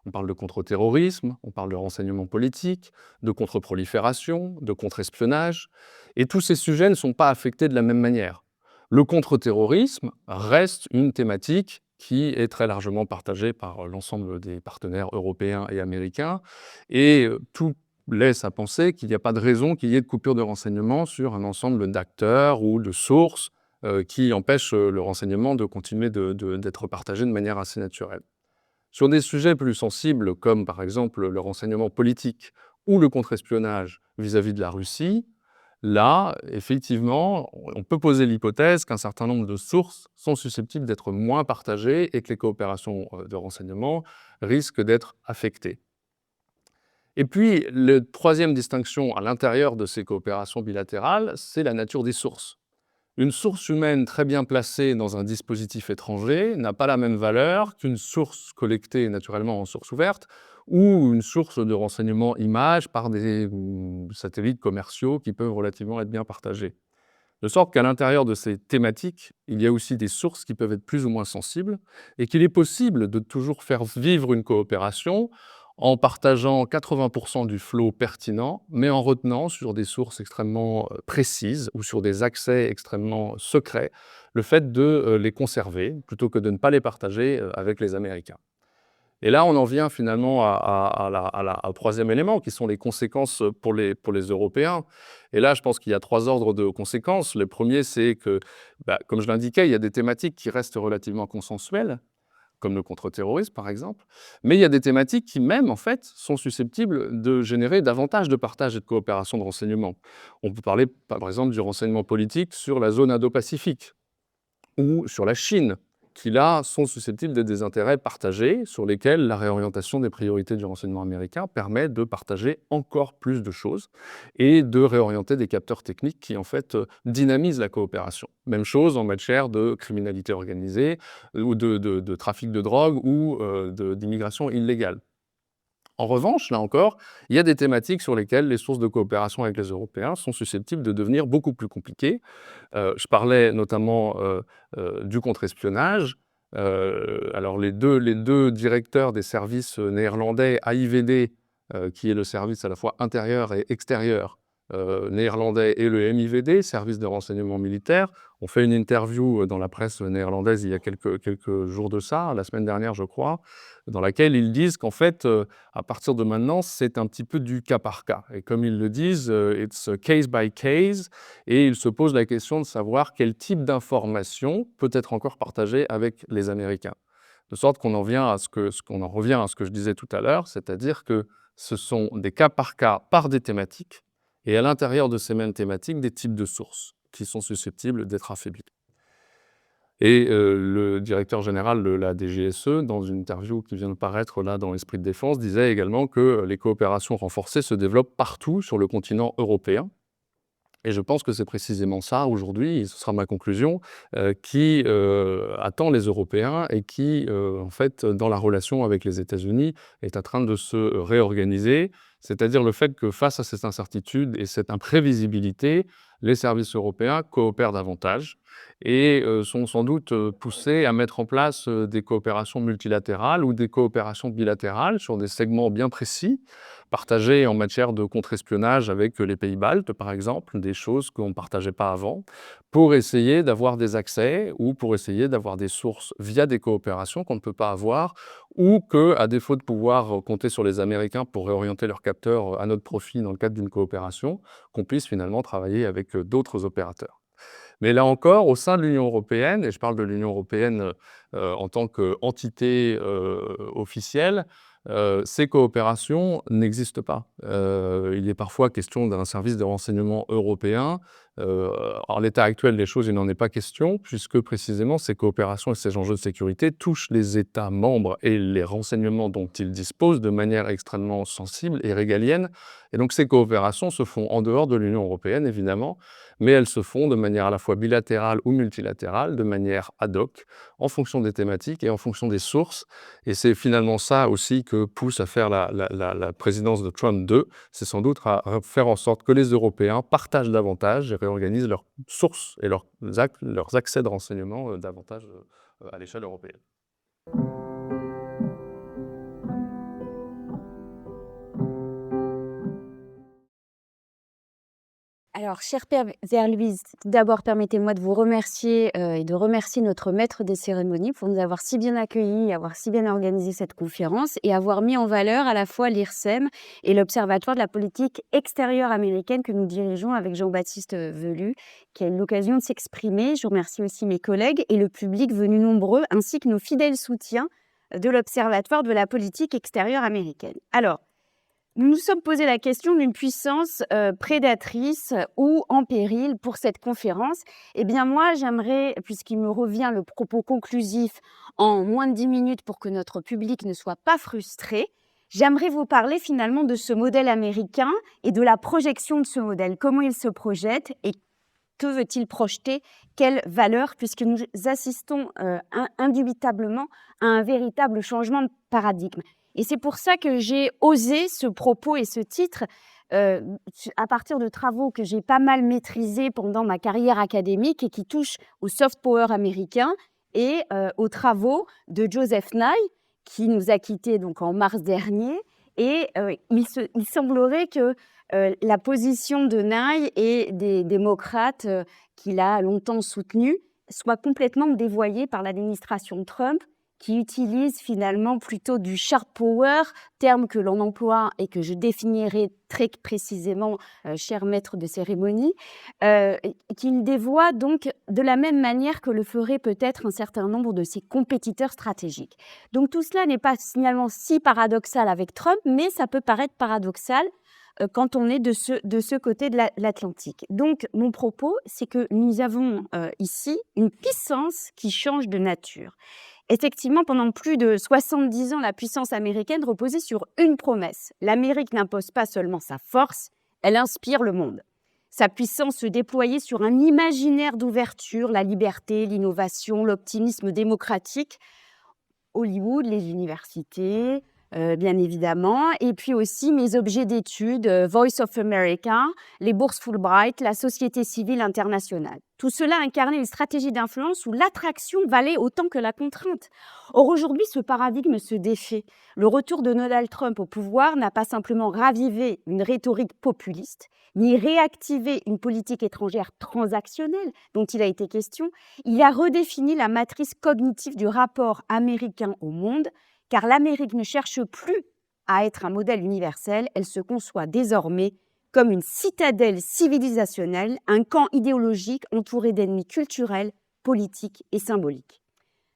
On parle de contre-terrorisme, on parle de renseignement politique, de contre-prolifération, de contre-espionnage, et tous ces sujets ne sont pas affectés de la même manière. Le contre-terrorisme reste une thématique qui est très largement partagée par l'ensemble des partenaires européens et américains, et tout laisse à penser qu'il n'y a pas de raison qu'il y ait de coupure de renseignements sur un ensemble d'acteurs ou de sources qui empêchent le renseignement de continuer d'être partagé de manière assez naturelle. Sur des sujets plus sensibles, comme par exemple le renseignement politique ou le contre-espionnage vis-à-vis de la Russie, là, effectivement, on peut poser l'hypothèse qu'un certain nombre de sources sont susceptibles d'être moins partagées et que les coopérations de renseignement risquent d'être affectées. Et puis, la troisième distinction à l'intérieur de ces coopérations bilatérales, c'est la nature des sources. Une source humaine très bien placée dans un dispositif étranger n'a pas la même valeur qu'une source collectée naturellement en source ouverte ou une source de renseignement image par des satellites commerciaux qui peuvent relativement être bien partagés. De sorte qu'à l'intérieur de ces thématiques, il y a aussi des sources qui peuvent être plus ou moins sensibles et qu'il est possible de toujours faire vivre une coopération en partageant 80% du flot pertinent, mais en retenant sur des sources extrêmement précises ou sur des accès extrêmement secrets, le fait de les conserver plutôt que de ne pas les partager avec les Américains. Et là, on en vient finalement au troisième élément, qui sont les conséquences pour les Européens. Et là, je pense qu'il y a trois ordres de conséquences. Le premier, c'est que, comme je l'indiquais, il y a des thématiques qui restent relativement consensuelles, comme le contre-terrorisme, par exemple. Mais il y a des thématiques qui, même, en fait, sont susceptibles de générer davantage de partage et de coopération de renseignement. On peut parler, par exemple, du renseignement politique sur la zone Indo-Pacifique ou sur la Chine, qui là sont susceptibles de des intérêts partagés sur lesquels la réorientation des priorités du renseignement américain permet de partager encore plus de choses et de réorienter des capteurs techniques qui en fait dynamisent la coopération. Même chose en matière de criminalité organisée ou de trafic de drogue ou d'immigration illégale. En revanche, là encore, il y a des thématiques sur lesquelles les sources de coopération avec les Européens sont susceptibles de devenir beaucoup plus compliquées. Je parlais notamment du contre-espionnage. Alors les deux directeurs des services néerlandais, AIVD, qui est le service à la fois intérieur et extérieur néerlandais, et le MIVD, service de renseignement militaire, ont fait une interview dans la presse néerlandaise il y a quelques jours de ça, la semaine dernière je crois, dans laquelle ils disent qu'en fait, à partir de maintenant, c'est un petit peu du cas par cas. Et comme ils le disent, it's case by case, et ils se posent la question de savoir quel type d'information peut être encore partagée avec les Américains. De sorte qu'on en revient à ce que je disais tout à l'heure, c'est-à-dire que ce sont des cas par des thématiques, et à l'intérieur de ces mêmes thématiques, des types de sources qui sont susceptibles d'être affaiblies. Et le directeur général de la DGSE, dans une interview qui vient de paraître là dans Esprit de Défense, disait également que les coopérations renforcées se développent partout sur le continent européen. Et je pense que c'est précisément ça aujourd'hui, et ce sera ma conclusion, qui attend les Européens et qui, en fait, dans la relation avec les États-Unis, est en train de se réorganiser. C'est-à-dire le fait que face à cette incertitude et cette imprévisibilité, les services européens coopèrent davantage et sont sans doute poussés à mettre en place des coopérations multilatérales ou des coopérations bilatérales sur des segments bien précis, partagés en matière de contre-espionnage avec les pays baltes, par exemple, des choses qu'on ne partageait pas avant, pour essayer d'avoir des accès ou pour essayer d'avoir des sources via des coopérations qu'on ne peut pas avoir, ou que, à défaut de pouvoir compter sur les Américains pour réorienter leurs capteurs à notre profit dans le cadre d'une coopération, qu'on puisse finalement travailler avec d'autres opérateurs. Mais là encore, au sein de l'Union européenne, et je parle de l'Union européenne en tant qu'entité officielle, ces coopérations n'existent pas. Il est parfois question d'un service de renseignement européen. En l'état actuel des choses, il n'en est pas question, puisque précisément ces coopérations et ces enjeux de sécurité touchent les États membres et les renseignements dont ils disposent de manière extrêmement sensible et régalienne. Et donc ces coopérations se font en dehors de l'Union européenne, évidemment, mais elles se font de manière à la fois bilatérale ou multilatérale, de manière ad hoc, en fonction des thématiques et en fonction des sources. Et c'est finalement ça aussi que pousse à faire la présidence de Trump 2, c'est sans doute à faire en sorte que les Européens partagent davantage et réorganisent leurs sources et leurs accès de renseignement davantage à l'échelle européenne. Alors, cher Père Louise, tout d'abord, permettez-moi de vous remercier et de remercier notre maître des cérémonies pour nous avoir si bien accueillis, avoir si bien organisé cette conférence et avoir mis en valeur à la fois l'IRSEM et l'Observatoire de la politique extérieure américaine que nous dirigeons avec Jean-Baptiste Velu, qui a eu l'occasion de s'exprimer. Je remercie aussi mes collègues et le public venu nombreux, ainsi que nos fidèles soutiens de l'Observatoire de la politique extérieure américaine. Alors, nous nous sommes posé la question d'une puissance prédatrice ou en péril pour cette conférence. Eh bien moi, j'aimerais, puisqu'il me revient le propos conclusif en moins de 10 minutes pour que notre public ne soit pas frustré, j'aimerais vous parler finalement de ce modèle américain et de la projection de ce modèle. Comment il se projette et que veut-il projeter? Quelles valeurs? Puisque nous assistons indubitablement à un véritable changement de paradigme. Et c'est pour ça que j'ai osé ce propos et ce titre à partir de travaux que j'ai pas mal maîtrisés pendant ma carrière académique et qui touchent au soft power américain et aux travaux de Joseph Nye, qui nous a quittés donc en mars dernier. Et il semblerait que la position de Nye et des démocrates qu'il a longtemps soutenus soit complètement dévoyée par l'administration Trump, qui utilise finalement plutôt du sharp power, terme que l'on emploie et que je définirai très précisément, cher maître de cérémonie, qu'il dévoie donc de la même manière que le ferait peut-être un certain nombre de ses compétiteurs stratégiques. Donc tout cela n'est pas finalement si paradoxal avec Trump, mais ça peut paraître paradoxal quand on est de ce côté de l'Atlantique. Donc mon propos, c'est que nous avons ici une puissance qui change de nature. Effectivement, pendant plus de 70 ans, la puissance américaine reposait sur une promesse. L'Amérique n'impose pas seulement sa force, elle inspire le monde. Sa puissance se déployait sur un imaginaire d'ouverture, la liberté, l'innovation, l'optimisme démocratique. Hollywood, les universités, bien évidemment, et puis aussi mes objets d'études, Voice of America, les bourses Fulbright, la société civile internationale. Tout cela incarnait une stratégie d'influence où l'attraction valait autant que la contrainte. Or, aujourd'hui, ce paradigme se défait. Le retour de Donald Trump au pouvoir n'a pas simplement ravivé une rhétorique populiste, ni réactivé une politique étrangère transactionnelle dont il a été question. Il a redéfini la matrice cognitive du rapport américain au monde, car l'Amérique ne cherche plus à être un modèle universel, elle se conçoit désormais comme une citadelle civilisationnelle, un camp idéologique entouré d'ennemis culturels, politiques et symboliques.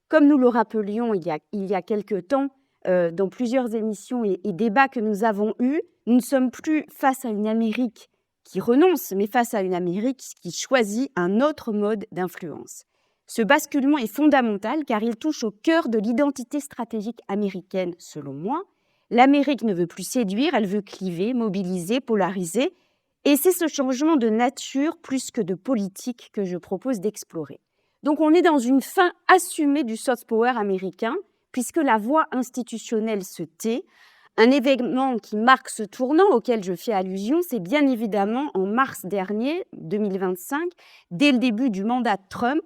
Comme nous le rappelions il y a quelque temps, dans plusieurs émissions et débats que nous avons eus, nous ne sommes plus face à une Amérique qui renonce, mais face à une Amérique qui choisit un autre mode d'influence. Ce basculement est fondamental car il touche au cœur de l'identité stratégique américaine, selon moi. L'Amérique ne veut plus séduire, elle veut cliver, mobiliser, polariser. Et c'est ce changement de nature plus que de politique que je propose d'explorer. Donc on est dans une fin assumée du soft power américain, puisque la voie institutionnelle se tait, Un événement qui marque ce tournant auquel je fais allusion, c'est bien évidemment en mars dernier, 2025, dès le début du mandat de Trump,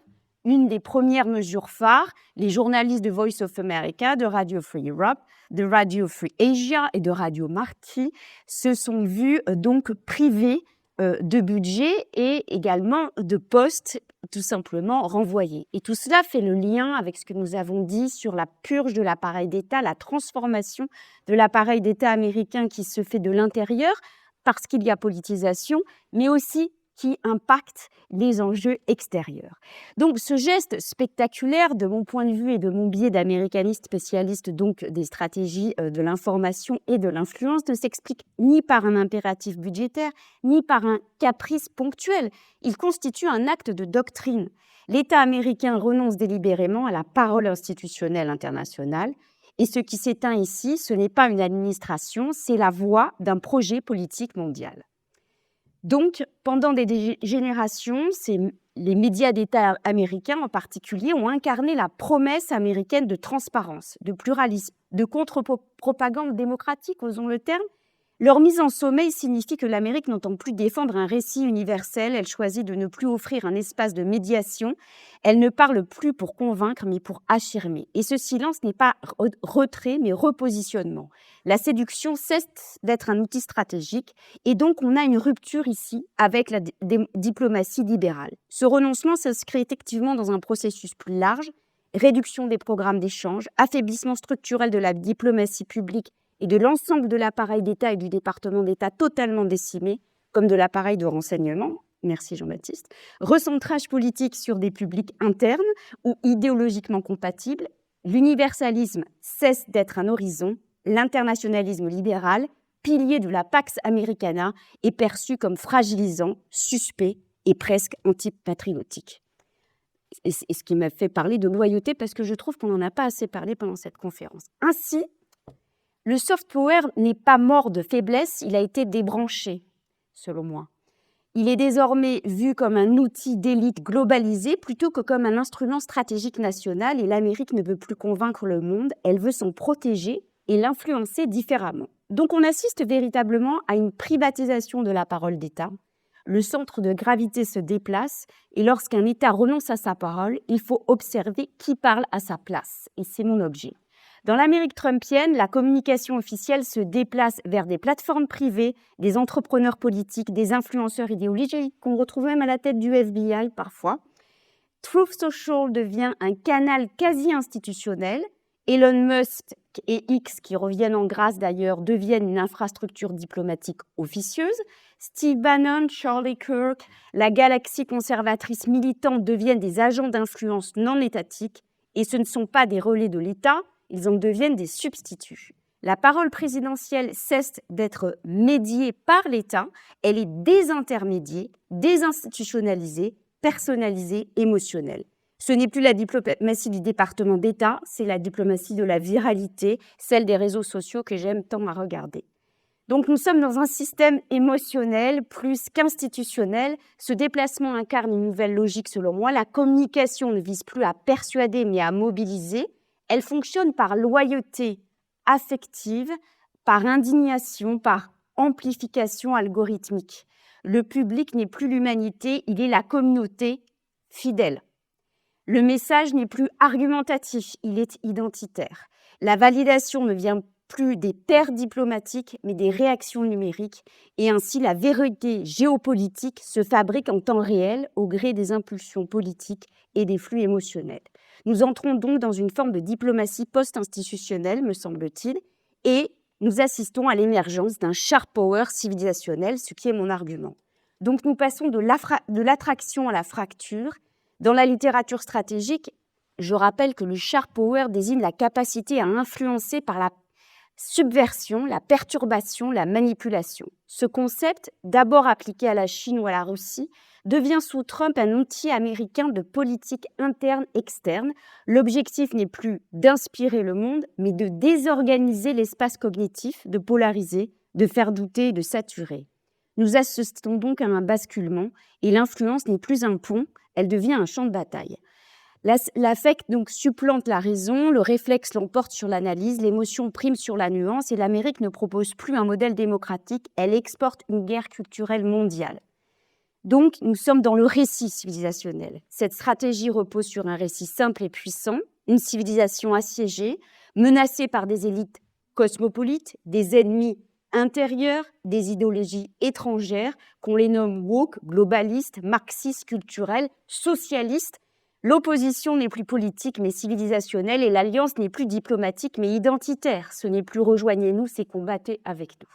une des premières mesures phares, les journalistes de Voice of America, de Radio Free Europe, de Radio Free Asia et de Radio Marty se sont vus donc privés de budget et également de postes tout simplement renvoyés. Et tout cela fait le lien avec ce que nous avons dit sur la purge de l'appareil d'État, la transformation de l'appareil d'État américain qui se fait de l'intérieur parce qu'il y a politisation, mais aussi qui impacte les enjeux extérieurs. Donc ce geste spectaculaire, de mon point de vue et de mon biais d'américaniste spécialiste donc des stratégies de l'information et de l'influence, ne s'explique ni par un impératif budgétaire, ni par un caprice ponctuel. Il constitue un acte de doctrine. L'État américain renonce délibérément à la parole institutionnelle internationale. Et ce qui s'éteint ici, ce n'est pas une administration, c'est la voix d'un projet politique mondial. Donc, pendant des générations, les médias d'État américains en particulier ont incarné la promesse américaine de transparence, de pluralisme, de contre-propagande démocratique, osons le terme. Leur mise en sommeil signifie que l'Amérique n'entend plus défendre un récit universel, elle choisit de ne plus offrir un espace de médiation, elle ne parle plus pour convaincre, mais pour affirmer. Et ce silence n'est pas retrait, mais repositionnement. La séduction cesse d'être un outil stratégique, et donc on a une rupture ici avec la diplomatie libérale. Ce renoncement s'inscrit effectivement dans un processus plus large, réduction des programmes d'échange, affaiblissement structurel de la diplomatie publique et de l'ensemble de l'appareil d'État et du département d'État totalement décimé, comme de l'appareil de renseignement, merci Jean-Baptiste, recentrage politique sur des publics internes ou idéologiquement compatibles, l'universalisme cesse d'être un horizon, l'internationalisme libéral, pilier de la Pax Americana, est perçu comme fragilisant, suspect et presque antipatriotique. Et ce qui m'a fait parler de loyauté parce que je trouve qu'on n'en a pas assez parlé pendant cette conférence. Ainsi, le soft power n'est pas mort de faiblesse, il a été débranché, selon moi. Il est désormais vu comme un outil d'élite globalisé plutôt que comme un instrument stratégique national et l'Amérique ne veut plus convaincre le monde, elle veut s'en protéger et l'influencer différemment. Donc on assiste véritablement à une privatisation de la parole d'État. Le centre de gravité se déplace et lorsqu'un État renonce à sa parole, il faut observer qui parle à sa place. Et c'est mon objet. Dans l'Amérique trumpienne, la communication officielle se déplace vers des plateformes privées, des entrepreneurs politiques, des influenceurs idéologiques qu'on retrouve même à la tête du FBI parfois. Truth Social devient un canal quasi institutionnel. Elon Musk et X, qui reviennent en grâce d'ailleurs, deviennent une infrastructure diplomatique officieuse. Steve Bannon, Charlie Kirk, la galaxie conservatrice militante deviennent des agents d'influence non étatiques. Et ce ne sont pas des relais de l'État, ils en deviennent des substituts. La parole présidentielle cesse d'être médiée par l'État, elle est désintermédiée, désinstitutionnalisée, personnalisée, émotionnelle. Ce n'est plus la diplomatie du département d'État, c'est la diplomatie de la viralité, celle des réseaux sociaux que j'aime tant à regarder. Donc nous sommes dans un système émotionnel plus qu'institutionnel. Ce déplacement incarne une nouvelle logique selon moi. La communication ne vise plus à persuader mais à mobiliser. Elle fonctionne par loyauté affective, par indignation, par amplification algorithmique. Le public n'est plus l'humanité, il est la communauté fidèle. Le message n'est plus argumentatif, il est identitaire. La validation ne vient plus des terres diplomatiques, mais des réactions numériques. Et ainsi, la vérité géopolitique se fabrique en temps réel au gré des impulsions politiques et des flux émotionnels. Nous entrons donc dans une forme de diplomatie post-institutionnelle, me semble-t-il, et nous assistons à l'émergence d'un sharp power civilisationnel, ce qui est mon argument. Donc nous passons de l'attraction à la fracture. Dans la littérature stratégique, je rappelle que le sharp power désigne la capacité à influencer par la subversion, la perturbation, la manipulation. Ce concept, d'abord appliqué à la Chine ou à la Russie, devient sous Trump un outil américain de politique interne-externe. L'objectif n'est plus d'inspirer le monde, mais de désorganiser l'espace cognitif, de polariser, de faire douter et de saturer. Nous assistons donc à un basculement et l'influence n'est plus un pont, elle devient un champ de bataille. L'affect donc supplante la raison, le réflexe l'emporte sur l'analyse, l'émotion prime sur la nuance et l'Amérique ne propose plus un modèle démocratique, elle exporte une guerre culturelle mondiale. Donc, nous sommes dans le récit civilisationnel. Cette stratégie repose sur un récit simple et puissant, une civilisation assiégée, menacée par des élites cosmopolites, des ennemis intérieurs, des idéologies étrangères, qu'on les nomme woke, globalistes, marxistes, culturels, socialistes. L'opposition n'est plus politique mais civilisationnelle et l'alliance n'est plus diplomatique mais identitaire. Ce n'est plus rejoignez-nous, c'est combattez avec nous.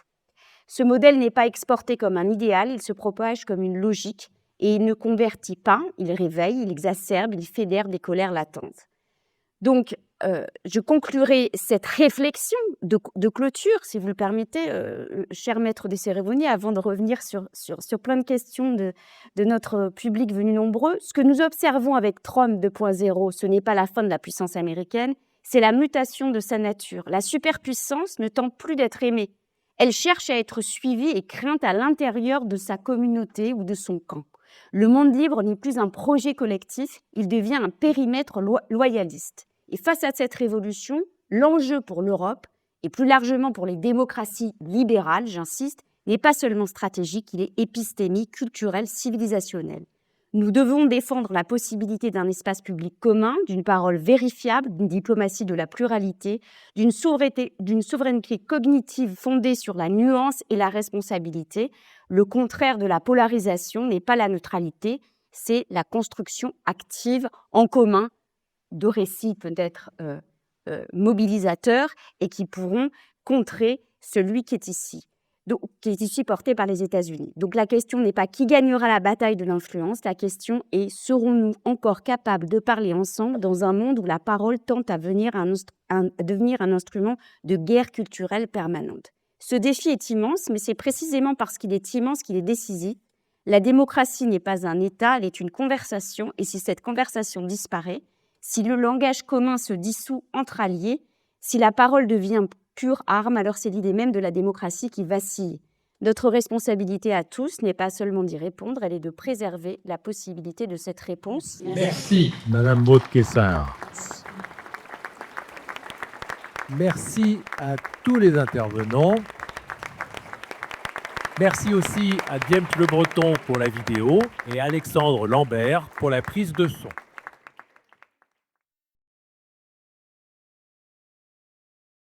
Ce modèle n'est pas exporté comme un idéal, il se propage comme une logique et il ne convertit pas, il réveille, il exacerbe, il fédère des colères latentes. Donc, je conclurai cette réflexion de clôture, si vous le permettez, cher maître des cérémonies, avant de revenir sur plein de questions de notre public venu nombreux. Ce que nous observons avec Trump 2.0, ce n'est pas la fin de la puissance américaine, c'est la mutation de sa nature. La superpuissance ne tente plus d'être aimée. Elle cherche à être suivie et crainte à l'intérieur de sa communauté ou de son camp. Le monde libre n'est plus un projet collectif, il devient un périmètre loyaliste. Et face à cette révolution, l'enjeu pour l'Europe, et plus largement pour les démocraties libérales, j'insiste, n'est pas seulement stratégique, il est épistémique, culturel, civilisationnel. Nous devons défendre la possibilité d'un espace public commun, d'une parole vérifiable, d'une diplomatie de la pluralité, d'une souveraineté cognitive fondée sur la nuance et la responsabilité. Le contraire de la polarisation n'est pas la neutralité, c'est la construction active en commun de récits peut-être mobilisateurs et qui pourront contrer celui qui est ici porté par les États-Unis. Donc la question n'est pas qui gagnera la bataille de l'influence, la question est serons-nous encore capables de parler ensemble dans un monde où la parole tente à devenir un instrument de guerre culturelle permanente. Ce défi est immense, mais c'est précisément parce qu'il est immense qu'il est décisif. La démocratie n'est pas un État, elle est une conversation, et si cette conversation disparaît, si le langage commun se dissout entre alliés, si la parole devient pure arme, alors c'est l'idée même de la démocratie qui vacille. Notre responsabilité à tous n'est pas seulement d'y répondre, elle est de préserver la possibilité de cette réponse. Merci, Madame Baud-Kessard. Merci à tous les intervenants. Merci aussi à James Le Breton pour la vidéo et Alexandre Lambert pour la prise de son.